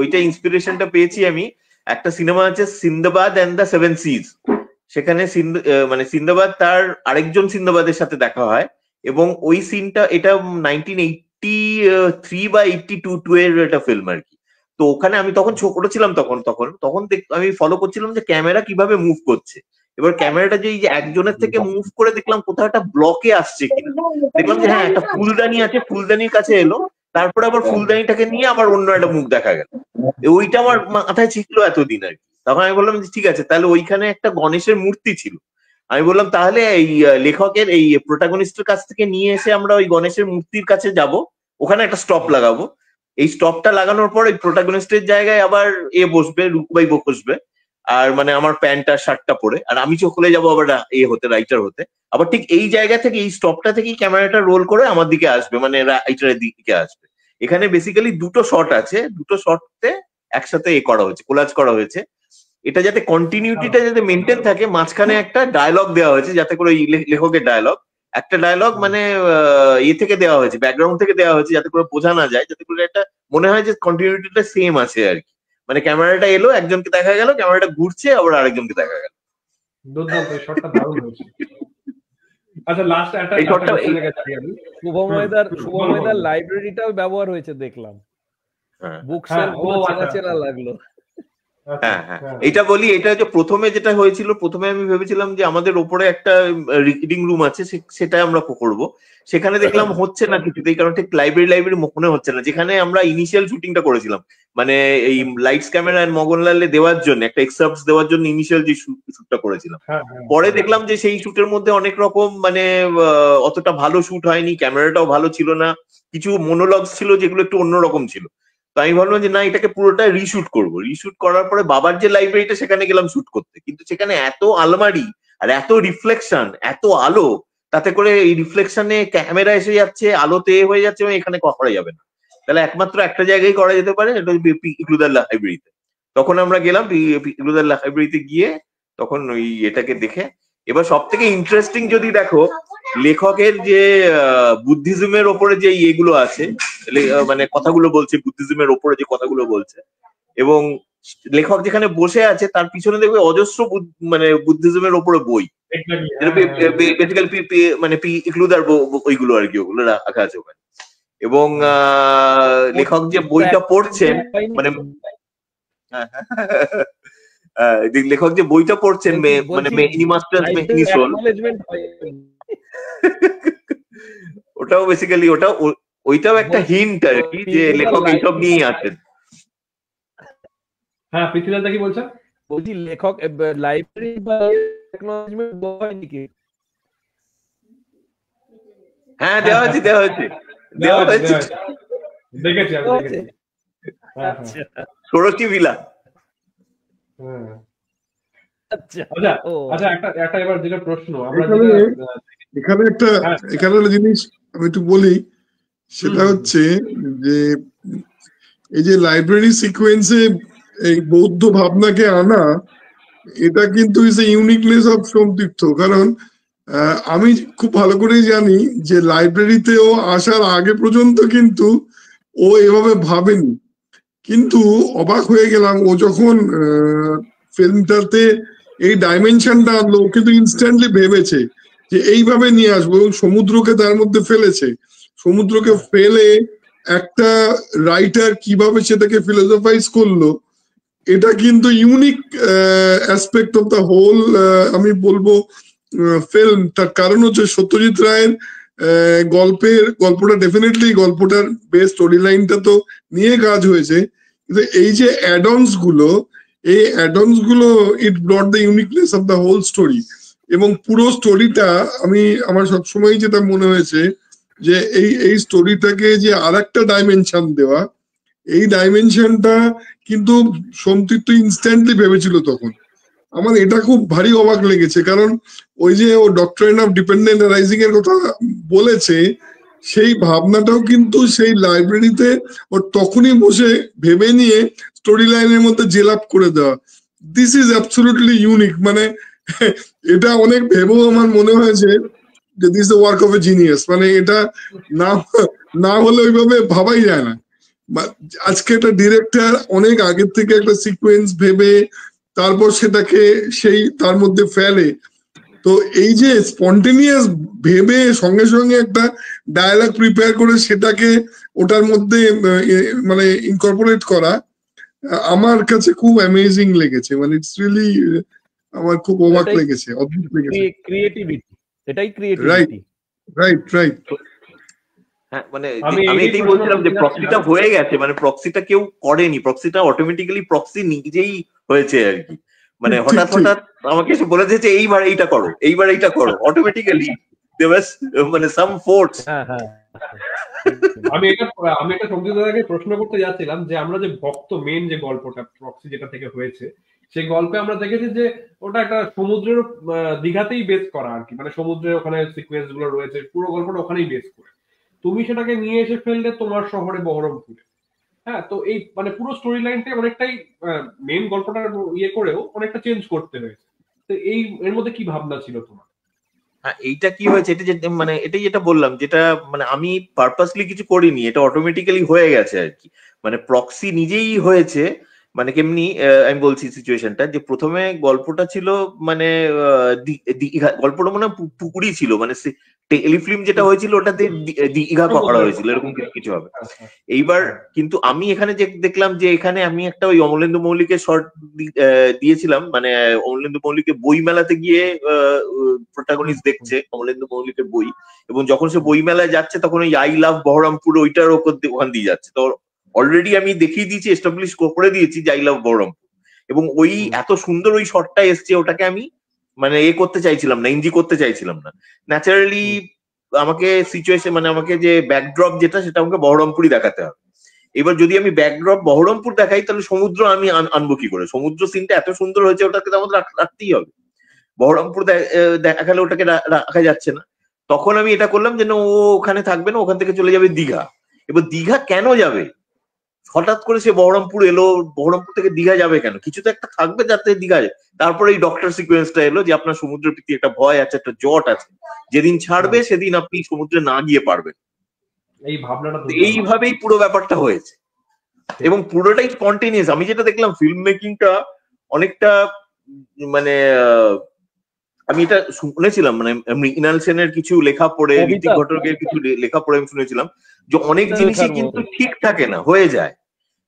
ওইটা ইন্সপিরেশনটা পেয়েছি আমি, একটা সিনেমা আছে সিন্দাবাদ এন্ড দ্য সেভেন সিজ, সেখানে মানে সিন্দাবাদ তার আরেকজন সিন্দাবাদের সাথে দেখা হয়, এবং ওই সিনটা এটা 1983 বা 82 এর একটা ফিল্ম আর কি। তো ওখানে আমি তখন ছোট ছিলাম, তখন আমি ফলো করছিলাম যে ক্যামেরা কিভাবে মুভ করছে, এবার ক্যামেরাটা যে একজনের থেকে মুভ করে দেখলাম কোথাও একটা ব্লকে আসছে কিনা, দেখলাম যে হ্যাঁ একটা ফুলদানি আছে, ফুলদানির কাছে এলো, তারপরে আবার ফুলদানিটাকে নিয়ে আবার অন্য একটা মুখ দেখা গেল, ওইটা আমার মাথায় ছিল এতদিন আর কি। তখন আমি বললাম যে ঠিক আছে, তাহলে ওইখানে একটা গণেশের মূর্তি ছিল, আমি বললাম তাহলে এই লেখকের এই প্রোটাগনিস্টের কাছ থেকে নিয়ে এসে আমরা ওই গণেশের মূর্তির কাছে যাব, ওখানে একটা স্টপ লাগাবো, এই স্টপটা লাগানোর পর ওই প্রোটাগনিস্টের জায়গায় আবার বসবে, রুকবাই বসবে, আর মানে আমার প্যান্টটা শার্টটা পরে, আর আমি চলে যাবো আবার রাইটার হতে, আবার ঠিক এই জায়গা থেকে এই স্টপটা থেকেই ক্যামেরাটা রোল করে আমার দিকে আসবে, মানে রাইটারের দিকে আসবে। এখানে বেসিক্যালি দুটো শট আছে, দুটো শটতে একসাথে করা হয়েছে, কোলাজ করা হয়েছে, এটা যাতে কন্টিনিউটিটা যাতে মেনটেন থাকে, মাঝখানে একটা ডায়লগ দেওয়া হয়েছে যাতে করে লেখকের ডায়লগ, একটা ডায়লগ মানে থেকে দেওয়া হয়েছে, ব্যাকগ্রাউন্ড থেকে দেওয়া হয়েছে, যাতে করে বোঝা না যায়, যাতে করে একটা মনে হয় যে কন্টিনিউটিটা সেম আছে আর কি, মানে ক্যামেরাটা এলো একজনকে দেখা গেল, ক্যামেরাটা ঘুরছে আবার আরেকজনকে দেখা গেল। দুর্দান্ত, শটটা দারুণ হয়েছে। আচ্ছা লাস্ট একটা শুভময়দার লাইব্রেরিটাও ব্যবহার হয়েছে দেখলাম, বুকসেলফ গুলো চেনা চেনা লাগলো। আচ্ছা হ্যাঁ হ্যাঁ, হ্যাঁ এটা বলি, এটা যে প্রথমে যেটা হয়েছিল, প্রথমে আমি ভেবেছিলাম যে আমাদের ওপরে একটা রিডিং রুম আছে, সেটা আমরা করবো। সেখানে দেখলাম হচ্ছে না কিছুতেই, কারণ ঠিক লাইব্রেরি মনে হচ্ছে না, যেখানে আমরা ইনিশিয়াল শুটিংটা করেছিলাম, মানে এই লাইটস ক্যামেরা এন্ড মগনলালে দেওয়ার জন্য, একটা এক্সার্টস দেওয়ার জন্য ইনিশিয়াল যে শুটটা করেছিলাম। হ্যাঁ হ্যাঁ পরে দেখলাম যে সেই শুটের মধ্যে অনেক রকম মানে অতটা ভালো শুট হয়নি, ক্যামেরাটাও ভালো ছিল না, কিছু মনোলগস ছিল যেগুলো একটু অন্যরকম ছিল। তো আমি ভাবলাম যে না, এটাকে পুরোটা রিশুট করবো। রিশুট করার পরে বাবার যে লাইব্রেরিটা, সেখানে গেলাম শুট করতে, কিন্তু সেখানে এত আলমারি আর এত রিফ্লেকশন, এত আলো, তাতে করে এই রিফ্লেকশনে ক্যামেরা এসে যাচ্ছে, আলোতে হয়ে যাচ্ছে, এবং এখানে করা যাবে না। তাহলে একমাত্র একটা জায়গায় করা যেতে পারে, এটা হচ্ছে ইকলুদার লাইব্রেরিতে। তখন আমরা গেলাম ইকলুদার লাইব্রেরিতে গিয়ে, তখন ওই এটাকে দেখে। এবার সব থেকে ইন্টারেস্টিং যদি দেখো, লেখকের যে বুদ্ধিজমের ওপরে যে ইয়েগুলো আছে, মানে কথাগুলো বলছে, বুদ্ধিজমের ওপরে যে কথাগুলো বলছে, এবং লেখক যেখানে বসে আছে তার পিছনে দেখবে অজস্র মানে বুদ্ধিজমের ওপরে বই, বেসিক্যালি মানে ইকলুদার ওইগুলো আর কি, ওগুলো রাখা আছে ওখানে। এবং লেখক যে বইটা পড়ছেন, মানে লেখক যে বইটা পড়ছেন, মানে মেহনি মাস্টার্স মেহনি সোল, ওটাও বেসিক্যালি ওইটাও একটা হিন্ট আর কি, যে লেখক এইসব নিয়েই আছেন। হ্যাঁ, পৃথ্বীদাদা কি বলছেন? বলছি লেখক লাইব্রেরি বা অ্যাকনলেজমেন্ট হয় নাকি? হ্যাঁ, দেওয়া হয়েছে দেখেছি আমি, দেখেছি। ষোড়শী ভিলা। আচ্ছা আচ্ছা, একটা এবার যেটা প্রশ্ন, আমরা এখানে একটা জিনিস আমি একটু বলি, সেটা হচ্ছে যে এই যে লাইব্রেরি সিকোয়েন্সে এই বৌদ্ধ ভাবনাকে আনা, এটা কিন্তু ইজ এ ইউনিকনেস অফ সোমতীর্থ। কারণ আমি খুব ভালো করেই জানি যে লাইব্রেরিতেও আসার আগে পর্যন্ত কিন্তু ও এভাবে ভাবেনি, কিন্তু অবাক হয়ে গেলাম ও যখন ফিল্মটাতে এই ডাইমেনশনটা আনলো, কিন্তু ইনস্ট্যান্টলি ভেবেছে যে এইভাবে নিয়ে আসবো, এবং সমুদ্রকে তার মধ্যে ফেলেছে। সমুদ্রকে ফেলে একটা রাইটার কিভাবে সেটাকে ফিলোসফাইজ করলো, এটা কিন্তু unique aspect of the whole আমি বলবো ফিল্ম। তার কারণ হচ্ছে সত্যজিৎ রায়ের গল্পটা ডেফিনেটলি, গল্পটার বেস্ট স্টোরি লাইনটা তো নিয়ে কাজ হয়েছে, কিন্তু এই যে অ্যাডনস গুলো, এই অ্যাডনস গুলো it brought the uniqueness of the whole story. এবং পুরো স্টোরিটা আমার সবসময় যেটা মনে হয়েছে যে এই স্টোরিটাকে যে আর একটা ডাইমেনশন দেওয়া, এই ডাইমেনশনটা কিন্তু সোমতীর্থ ইনস্ট্যান্টলি ভেবেছিল তখন। আমার এটা খুব ভারী অবাক লেগেছে, কারণ ওই যে ও ডক্ট্রাইন অফ ডিপেন্ডেন্ট রাইজিং এর কথা বলেছে, সেই ভাবনাটাও কিন্তু সেই লাইব্রেরিতে ও তখনই বসে ভেবে নিয়ে স্টোরি লাইনের মধ্যে জেল আপ করে দেওয়া। This is absolutely unique. মানে এটা অনেক ভেবেও আমার মনে হয়েছে যে this the work of a genius. মানে এটা না হলে ওইভাবে ভাবাই যায় না। আজকে একটা ডিরেক্টর অনেক আগের থেকে একটা সিকোয়েন্স ভেবে তারপর সেটাকে তার মধ্যে ফেলে। তো এই যে স্পন্টেনিয়াস ভেবে সঙ্গে সঙ্গে একটা ডায়ালগ প্রিপেয়ার করে সেটাকে ওটার মধ্যে মানে ইনকর্পোরেট করা, আমার কাছে খুব অ্যামেজিং লেগেছে। মানে ইটস রিয়েলি, আমার খুব অবাক লেগেছে, অদ্ভুত লেগেছে। ক্রিয়েটিভিটি, এটাই ক্রিয়েটিভিটি। রাইট। হ্যাঁ, মানে আমি এটাই বলছিলাম যে প্রক্সিটা হয়ে গেছে, মানে প্রক্সিটা কেউ করেনি, প্রক্সিটা অটোমেটিক্যালি প্রক্সি নিজেই হয়েছে আর কি। মানে হঠাৎ আমাকে এসে বলে দিয়েছে এইবার এইটা করো, অটোমেটিক্যালি মানে সাম ফোর্স। আমি এটা সঞ্জিতাকে প্রশ্ন করতে যাচ্ছিলাম যে আমরা যে ভক্ত মেন যে গল্পটা প্রক্সি যেটা থেকে হয়েছে, সেই গল্পে আমরা দেখেছি যে ওটা একটা সমুদ্রের দীঘাতেই বেস করা আর কি, মানে সমুদ্রের ওখানে সিকোয়েন্স গুলো রয়েছে, পুরো গল্পটা ওখানেই বেস করে। তুমি সেটাকে নিয়ে এসে ফেললে তোমার শহরে বহরমপুরে। হ্যাঁ, তো এই মানে পুরো স্টোরি লাইনটা অনেকটাই মেন গল্পটা ইয়ে করেও অনেকটা চেঞ্জ করতে হয়েছে। তো এর মধ্যে কি ভাবনা ছিল তোমার? হ্যাঁ, এইটা কি হয়েছে, এটা যে মানে এটাই যেটা বললাম, যেটা মানে আমি পারপাসলি কিছু করিনি, এটা অটোমেটিক্যালি হয়ে গেছে আর কি। মানে প্রক্সি নিজেই হয়েছে, মানে কেমনি আমি বলছি সিচুয়েশনটা, যে প্রথমে গল্পটা ছিল মানে গল্পটা মনে হয় পুকুরি ছিল, মানে টেলিফিল্ম যেটা হয়েছিল ওটাতে দীঘা করা হয়েছিল, এরকম কিছু হবে। এইবার কিন্তু আমি এখানে যে দেখলাম যে এখানে আমি একটা ওই অমলেন্দু মৌলিকের শর্ট দিয়েছিলাম, মানে অমলেন্দু মৌলিকের বই মেলাতে গিয়ে প্রোটাগনিস্ট দেখছে অমলেন্দু মৌলিকের বই, এবং যখন সে বই মেলায় যাচ্ছে তখন ওই আই লাভ বহরমপুর ওইটার ওখান দিয়ে যাচ্ছে। তো অলরেডি আমি দেখিয়ে দিয়েছি, এস্টাবলিশ করে দিয়েছি যে আই লাভ বহরমপুর, এবং ওই এত সুন্দর ওই শটটা এসছে, ওটাকে আমি মানে করতে চাইছিলাম না, ইঞ্জি করতে চাইছিলাম না। ন্যাচারালি আমাকে সিচুয়েশন মানে আমাকে যে ব্যাকড্রপ যেটা সেটা আমাকে বহরমপুরই দেখাতে হবে। এবার যদি আমি ব্যাকড্রপ বহরমপুর দেখাই তাহলে সমুদ্র আমি আনবো কি করে? সমুদ্র সিনটা এত সুন্দর হয়েছে, ওটাকে তো আমাদের রাখতেই হবে। বহরমপুর দেখালে ওটাকে রাখা যাচ্ছে না। তখন আমি এটা করলাম যে ও ওখানে থাকবে না, ওখান থেকে চলে যাবে দীঘা। এবার দীঘা কেন যাবে? হঠাৎ করে সে বহরমপুর এলো, বহরমপুর থেকে দীঘা যাবে কেন? কিছু তো একটা থাকবে যাতে দীঘা যায়। তারপরে এই ডক্টর সিকোয়েন্সটা এলো যে আপনার সমুদ্রের প্রতি একটা ভয় আছে, একটা জট আছে, যেদিন ছাড়বে সেদিন আপনি সমুদ্রে না গিয়ে পারবেন। এই ভাবনাটা এইভাবেই পুরো ব্যাপারটা হয়েছে, এবং পুরোটাই স্পন্টেনিয়াস। আমি যেটা দেখলাম ফিল্ম মেকিংটা অনেকটা মানে আমি এটা শুনেছিলাম, মানে মৃণাল সেনের কিছু লেখা পড়ে, ঋত্বিক ঘটকের কিছু লেখা পড়ে আমি শুনেছিলাম যে অনেক জিনিসই কিন্তু ঠিক থাকে না, হয়ে যায়।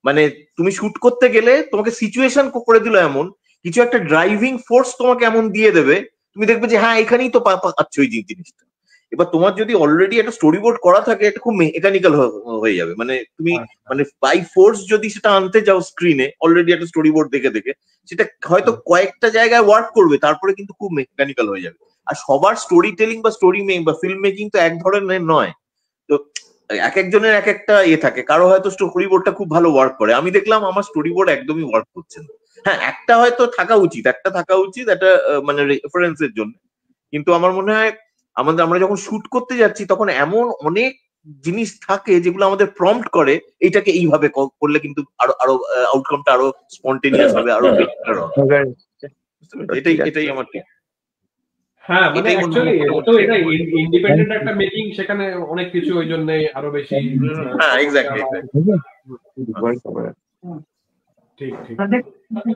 মানে তুমি শুট করতে গেলে তোমাকে সিচুয়েশন করে দিল এমন, কিছু একটা ড্রাইভিং ফোর্স তোমাকে এমন দিয়ে দেবে, তুমি দেখবে যে হ্যাঁ এখানেই তো পাচ্ছ ওই জিনিসটা। এবার তোমার যদি অলরেডি একটা স্টোরি বোর্ড করা থাকে, এটা খুব মেকানিক্যাল হয়ে যাবে। মানে তুমি মানে বাই ফোর্স যদি সেটা আনতে যাও স্ক্রিনে, অলরেডি একটা স্টোরি বোর্ড দেখে দেখে, সেটা হয়তো কয়েকটা জায়গায় ওয়ার্ক করবে, তারপরে কিন্তু খুব মেকানিক্যাল হয়ে যাবে। আর সবার স্টোরি টেলিং বা স্টোরি বা ফিল্ম মেকিং তো এক ধরনের নয়। তো এক একজনের এক একটা থাকে, কারো হয়তো স্টোরি বোর্ডটা খুব ভালো ওয়ার্ক করে। আমি দেখলাম আমার স্টোরি বোর্ড একদমই ওয়ার্ক করছে না। হ্যাঁ, একটা হয়তো থাকা উচিত, একটা মানে রেফারেন্সের জন্য। কিন্তু আমার মনে হয় আমরা যখন শুট করতে যাচ্ছি তখন এমন অনেক জিনিস থাকে যেগুলো আমাদের প্রম্পট করে এইটাকে এইভাবে করলে কিন্তু আরো আউটকামটা আরো স্পন্টেনিয়াস হবে, আরো বেটার হবে। এটাই আমার ঠিক। হ্যাঁ, মানে অ্যাকচুয়ালি তো এটা ইন্ডিপেন্ডেন্ট একটা মেকিং, সেখানে অনেক কিছু ওই জন্য আরো বেশি। হ্যাঁ, এক্স্যাক্টলি। ঠিক ঠিক।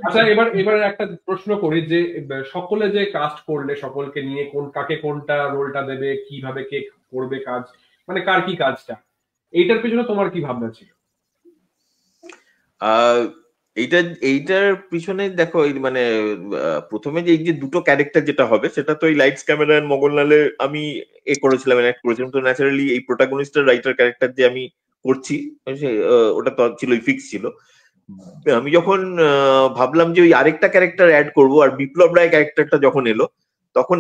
আচ্ছা, এবার একটা প্রশ্ন করি যে সকলে যে কাস্ট করলে, সকলকে নিয়ে কাকে কোনটা রোলটা দেবে, কিভাবে কে করবে কাজ, মানে কার কি কাজটা, এইটার পিছনে তোমার কি ভাবনা ছিল? এইটার পিছনে দেখো, মানে প্রথমে যে এই যে দুটো ক্যারেক্টার যেটা হবে সেটা তো এই লাইটস ক্যামেরা এন্ড মোগনলালে আমি করেছিলাম, অ্যাক্ট করেছিলাম। তো ন্যাচারালি এই প্রোটাগনিস্টের রাইটার ক্যারেক্টার যে আমি করছি ওটা তো ছিল, ফিক্স ছিল। আমি যখন ভাবলাম যে ওই আরেকটা ক্যারেক্টার অ্যাড করব, আর বিপ্লব রায় ক্যারেক্টারটা যখন এলো, তখন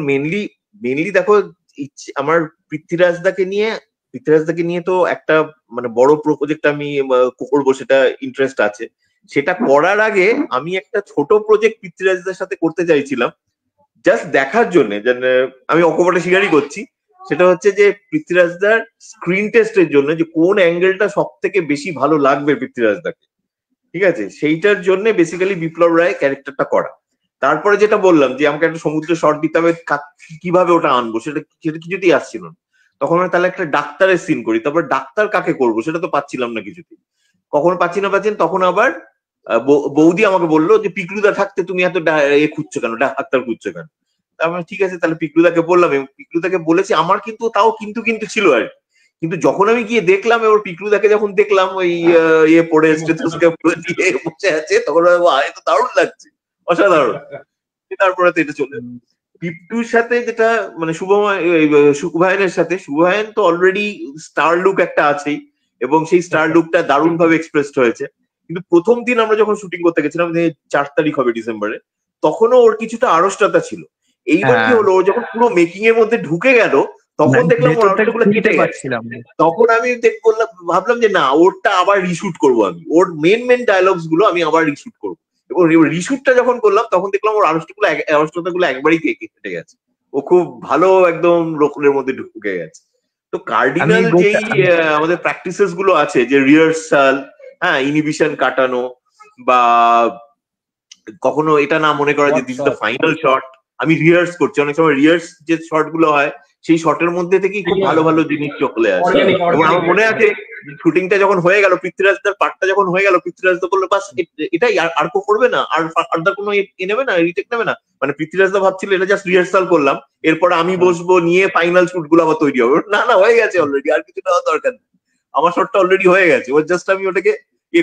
মেনলি দেখো আমার পৃথ্বীরাজদাকে নিয়ে তো একটা মানে বড় প্রজেক্ট আমি করবো, সেটা ইন্টারেস্ট আছে। সেটা করার আগে আমি একটা ছোট প্রজেক্ট পৃথ্বীরাজদার সাথে করতে চাইছিলাম, জাস্ট দেখার জন্য। আমি অকপটে স্বীকারই করছি, সেটা হচ্ছে যে পৃথ্বীরাজদার স্ক্রিন টেস্টের জন্য, যে কোন অ্যাঙ্গেলটা সব থেকে বেশি ভালো লাগবে পৃথ্বীরাজদাকে, ঠিক আছে, সেইটার জন্য বেসিক্যালি বিপ্লব রায় ক্যারেক্টারটা করা। তারপরে যেটা বললাম যে আমাকে একটা সমুদ্র শট দিতে হবে, কিভাবে ওটা আনবো সেটা কিছুতেই আসছিল না। তখন তাহলে একটা ডাক্তারের সিন করি, তারপর ডাক্তার কাকে করবো সেটা তো পাচ্ছিলাম না কিছুতেই। কখন পাচ্ছি না, তখন আবার বৌদি আমাকে বললো যে পিকলুদা থাকতে তুমি এত খুঁজছো কেন, ডাক্তার খুঁজছো কেন? তারপরে ঠিক আছে, তাহলে পিকলুদাকে বললাম, এবং পিকলুদাকে বলেছি। আমার কিন্তু তাও কিন্তু ছিল আর কি। কিন্তু যখন আমি গিয়ে দেখলাম, এবার পিকলুদাকে যখন দেখলাম ওই পড়ে স্টেথোস্কোপ দিয়ে বসে আছে, তখন তো দারুণ লাগছে, অসাধারণ। তারপরে তো এটা চলে পিপটুর সাথে যেটা মানে শুভহায়নের সাথে, শুভহায়ন তো অলরেডি স্টার লুক একটা আছেই, এবং সেই স্টার লুকটা দারুণ ভাবে এক্সপ্রেসড হয়েছে। কিন্তু প্রথম দিন আমরা যখন শুটিং করতে গেছিলাম, 4 তারিখ হবে ডিসেম্বরে, তখনও ওর কিছুটা আড়ষ্টতা ছিল। এইবার কি হলো, ও যখন পুরো মেকিং এর মধ্যে ঢুকে গেল, তখন দেখলাম ওর আড়ষ্টগুলো কেটে গেছে। তখন আমি ভাবলাম যে না, ওরটা আবার রিশুট করবো আমি, ওর মেন ডায়লগস গুলো আমি আবার রিশুট করবো। এবং রিশুটটা যখন করলাম তখন দেখলাম ওর আড়ষ্টতা গুলো একবারই কেটে গেছে, ও খুব ভালো একদম রোলের মধ্যে ঢুকে গেছে। তো কার্ডিনাল যেই আমাদের প্র্যাকটিসেস গুলো আছে, যে রিহার্সাল, হ্যাঁ, ইনহিবিশন কাটানো, বা কখনো এটা না মনে করা যে this is the final shot, আমি রিহার্স করছি। অনেক সময় রিহার্স যে শট গুলো হয়, সেই শটের মধ্যে থেকেই খুব ভালো ভালো জিনিস চলে আসে। এবং আমার মনে আছে শুটিংটা যখন হয়ে গেল, পৃথ্বীরাজদার পার্টটা যখন হয়ে গেল, পৃথ্বীরাজদা বললো বাস এটাই, আর কেউ করবে না, আর ফার্দার কোনো নেবে না, রিটেক নেবে না। মানে পৃথ্বীরাজদা ভাবছিল এটা জাস্ট রিহার্সাল করলাম, এরপর আমি বসবো নিয়ে ফাইনাল শুট গুলো আবার তৈরি হবে। না না, হয়ে গেছে অলরেডি, আর কিছু নেওয়ার দরকার নেই, আমার শটটা অলরেডি হয়ে গেছে, ওর জাস্ট আমি ওটাকে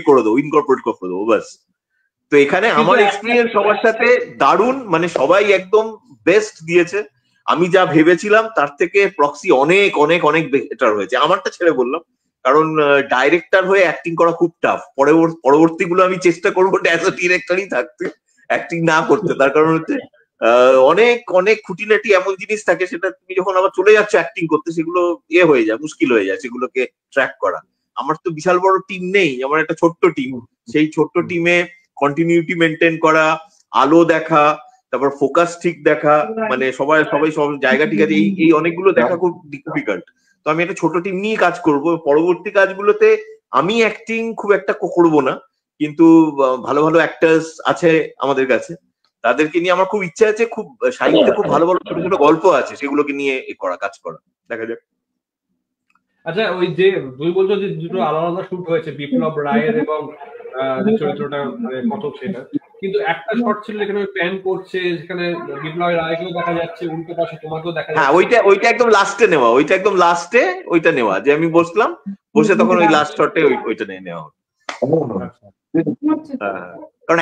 করে দেবো, ইনকর্পোরেট করে দেবো ব্যাস। তো এখানে আমার এক্সপিরিয়েন্স সবার সাথে দারুণ, মানে সবাই একদম বেস্ট দিয়েছে। আমি যা ভেবেছিলাম তার থেকে প্রক্সি অনেক অনেক অনেক বেটার হয়েছে, আমারটা ছেড়ে বললাম, কারণ ডাইরেক্টর হয়ে অ্যাক্টিং করা খুব টাফ। পরবর্তী গুলো আমি চেষ্টা করবো অ্যাজ এ ডিরেক্টরই থাকতে, অ্যাক্টিং না করতে। তার কারণ হচ্ছে অনেক অনেক খুঁটিনাটি এমন জিনিস থাকে, সেটা তুমি যখন আবার চলে যাচ্ছ অ্যাক্টিং করতে, সেগুলো হয়ে যায়, মুশকিল হয়ে যায় সেগুলোকে ট্র্যাক করা। আমার তো বিশাল বড় টিম নেই, আমার একটা ছোট্ট টিম, সেই ছোট্ট টিমে কন্টিনিউটি মেনটেন করা, আলো দেখা, তারপর ফোকাস ঠিক দেখা, মানে সবাই সব জায়গা ঠিক আছে, এই অনেকগুলো দেখা খুব ডিফিকাল্ট। তো আমি একটা ছোট টিম নিয়ে কাজ করব। পরবর্তী কাজগুলোতে আমি অ্যাক্টিং খুব একটা করবো না, কিন্তু ভালো ভালো অ্যাক্টার্স আছে আমাদের কাছে, তাদেরকে নিয়ে আমার খুব ইচ্ছা আছে। খুব সাহিত্যে খুব ভালো ভালো ছোট ছোট গল্প আছে, সেগুলোকে নিয়ে কাজ করা, দেখা যাক। আচ্ছা, ওই যে তুমি বলছো যে দুটো আলাদা আলাদা শুট হয়েছে, বিপ্লব রায়ের এবং চরিত্রটা কত সেটা, কিন্তু একটা শট ছিল যেখানে প্যান করছে, যেখানে বিপ্লব রায়কেও দেখা যাচ্ছে, উল্টো পাশে তোমাকেও দেখা যাচ্ছে। হ্যাঁ, ওইটা একদম লাস্টে নেওয়া, ওইটা নেওয়া, যে আমি বসলাম, বসে তখন ওই লাস্ট শটে ওইটা নিয়ে নেওয়া হলো। কারণ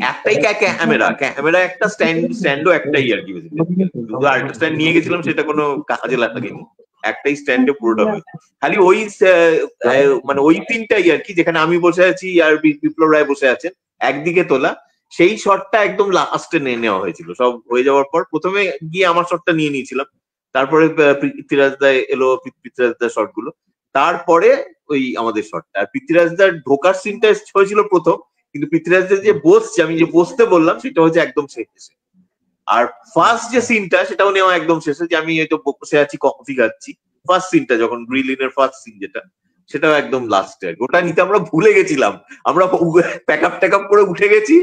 একটাই ক্যামেরা একটা স্ট্যান্ডও একটাই আর কি, দুটো আল্ট্রা স্ট্যান্ড নিয়ে গেছিলাম, সেটা কোনো কাজে লাগেনি, একটাই স্ট্যান্ডে পুরোটা হয়েছে। খালি ওই মানে ওই তিনটাই আর কি, যেখানে আমি বসে আছি আর বিপ্লব রায় বসে আছেন একদিকে তোলা, সেই শটটা একদম লাস্টে নেওয়া হয়েছিল। সব হয়ে যাওয়ার পর প্রথমে গিয়ে আমার শটটা নিয়ে নিয়েছিলাম, তারপরে পৃথ্বীরাজদা এলো, পৃথ্বীরাজদার শট গুলো, তারপরে ওই আমাদের শটটা। আর পৃথ্বীরাজদার ঢোকার সিনটা হয়েছিল প্রথম, কিন্তু পৃথ্বীরাজদার যে বসছে, আমি যে বসতে বললাম, সেটা হচ্ছে একদম শেষে। আর ফার্স্ট যে সিনটা, সেটাও নেওয়া একদম শেষে, যে আমি হয়তো বসে আছি কফি খাচ্ছি, ফার্স্ট সিনটা যখন গ্রিলিনের ফার্স্ট সিন যেটা, সেটাও একদম লাস্টে। ওটা নিতে আমরা ভুলে গেছিলাম, আমরা প্যাক আপ করে উঠে গেছি,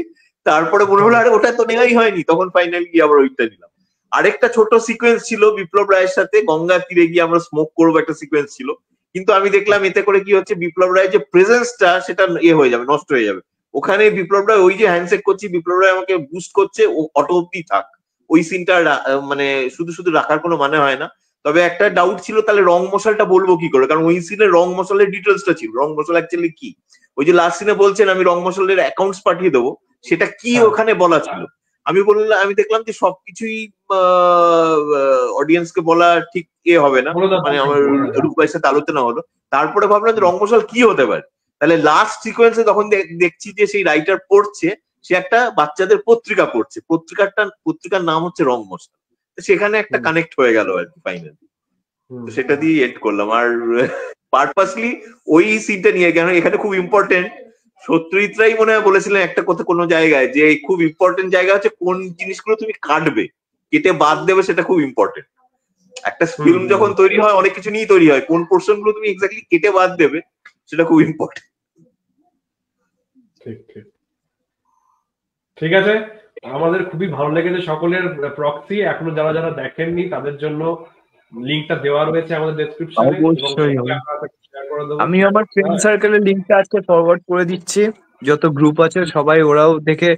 তারপরে মনে হলো আরে ওটা তো নেওয়াই হয়নি, তখন ফাইনালি গিয়ে আবার ওইটা নিলাম। আরেকটা ছোট সিকোয়েন্স ছিল বিপ্লব রায়ের সাথে, গঙ্গা তীরে গিয়ে আমরা স্মোক করবো, একটা সিকোয়েন্স ছিল, কিন্তু আমি দেখলাম এতে করে কি হচ্ছে, বিপ্লব রায়ের যে প্রেজেন্সটা সেটা হয়ে যাবে, নষ্ট হয়ে যাবে। ওখানে বিপ্লব রায় ওই যে হ্যান্ডশেক করছি, বিপ্লব রায় আমাকে বুস্ট করছে, ও অটো অব্দি থাক, ওই সিনটা মানে শুধু শুধু রাখার কোনো মানে হয় না। তবে একটা ডাউট ছিল, তাহলে রং মশালটা বলবো কি করে, কারণ ওই সিনে রং মশালের ডিটেলসটা ছিল, রং মশলা অ্যাকচুয়ালি কি, ওই যে লাস্ট সিনে বলছেন আমি রং মশালের অ্যাকাউন্টস পাঠিয়ে দেবো, সেটা কি ওখানে বলা ছিল। আমি দেখলাম যে সবকিছুই অডিয়েন্সকে বলা ঠিক হবে না, মানে আমার রূপবাইয়ের সাথে আলোচনা হলো, তারপরে ভাবলাম যে রং মশাল কি হতে পারে। তাহলে লাস্ট সিকোয়েন্সে তখন দেখছি যে সেই রাইটার পড়ছে, সে একটা বাচ্চাদের পত্রিকা পড়ছে, পত্রিকার নাম হচ্ছে রং মশাল, সেখানে একটা কানেক্ট হয়ে গেল আর কি ফাইনালি। তো সেটা দিয়ে এড করলাম। আর পারপাসলি ওই সিনটা নিয়ে, কেন এখানে খুব ইম্পর্টেন্ট, সত্যজিৎ রাই মনে হয় বলেছিলেন একটা কথা কোনো জায়গায়, যে খুব ইম্পর্টেন্ট জায়গা হচ্ছে কোন জিনিসগুলো তুমি কাটবে, কেটে বাদ দেবে, সেটা খুব ইম্পর্টেন্ট। একটা ফিল্ম যখন তৈরি হয় অনেক কিছু নিয়ে তৈরি হয়, কোন পোর্শন গুলো তুমি এক্স্যাক্টলি কেটে বাদ দেবে, সেটা খুব ইম্পর্টেন্ট। ঠিক আছে, আমাদের খুবই ভালো লেগেছে সকলের প্রক্সি। এখনো যারা যারা দেখেননি তাদের জন্য লিংকটা দেওয়া রয়েছে আমাদের ডেসক্রিপশনে, আমি আমার ফ্রেন্ড সার্কেলের লিংকটা আজকে ফরওয়ার্ড করে দিচ্ছি, যত গ্রুপ আছে সবাই ওরাও দেখে।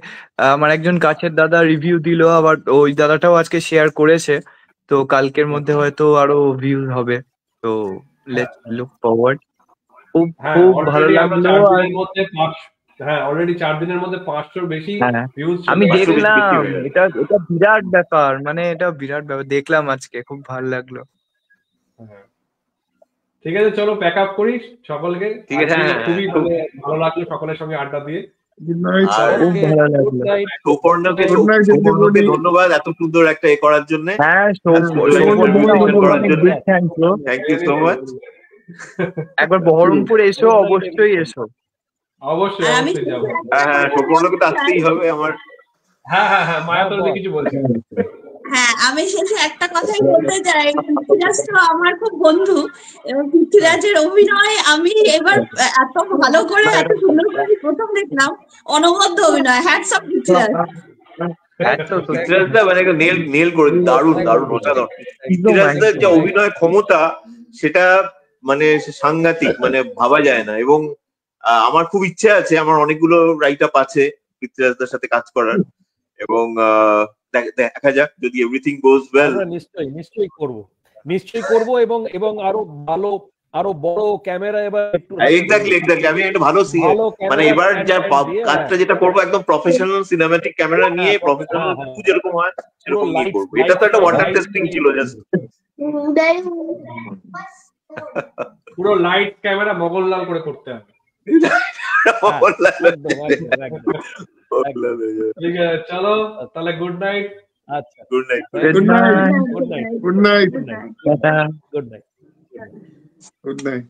আমার একজন কাছের দাদা রিভিউ দিল, আবার ওই দাদাটাও আজকে শেয়ার করেছে, তো কালকের মধ্যে হয়তো আরো ভিউ হবে, তো লেটস লুক ফরওয়ার্ড। খুব ভালো লাগলো। হ্যাঁ, অলরেডি 4 দিনের মধ্যে 500 বেশি ভিউজ আমি দেখলাম, এটা বিরাট ব্যাপার, মানে এটা বিরাট ব্যাপার, দেখলাম আজকে, খুব ভালো লাগলো। ঠিক আছে, চলো প্যাক আপ করি সকলকে। ঠিক আছে, খুবই ভালো লাগলো সকলের সঙ্গে আড্ডা দিয়ে। ধন্যবাদ এত সুন্দর একটা করার জন্য। Thank you so much. একবার বহরমপুর এসো, অবশ্যই এসো। অবশ্যই যাবো। হ্যাঁ, সুপর্ণকে তো আসতেই হবে আমার। হ্যাঁ, মায়া তো কিছু বলছি। হ্যাঁ, আমি শেষে একটা কথাই বলতে চাই, পৃথ্বীরাজ তো আমার খুব বন্ধু, এবং পৃথ্বীরাজের অভিনয় আমি এবার এত ভালো করে, এত সুন্দর করে প্রথম দেখলাম, অনবদ্য অভিনয়, হ্যাটস অফ পৃথ্বীরাজ। পৃথ্বীরাজদা মানে নেল করে দারুণ অসাধারণ। পৃথ্বীরাজদার যে অভিনয় ক্ষমতা, সেটা মানে সাংঘাতিক, মানে ভাবা যায় না। এবং আমার খুব ইচ্ছে আছে, আমার অনেকগুলো রাইট আপ আছে পৃথ্বীরাজদার সাথে কাজ করার, এবং দেখা যাক যদি এভরিথিং গোজ ওয়েল। আমরা নিশ্চয়ই করব এবং আরো বড় ক্যামেরা এবার এক্স্যাক্টলি আমি একটা ভালো মানে এবার যা কাজটা যেটা করবো একদম প্রফেশনাল সিনেম্যাটিক ক্যামেরা নিয়ে, প্রফেশনাল যেরকম হয় সেরকম নিয়ে করবো। এটা তো একটা ওয়াটার টেস্টিং ছিল জাস্ট। পুরো লাইট ক্যামেরা মোগললাল করে করতে হবে। ঠিক আছে, চলো তাহলে গুড নাইট। আচ্ছা, good night. Good night. Good night. Good night. Good night. Good night.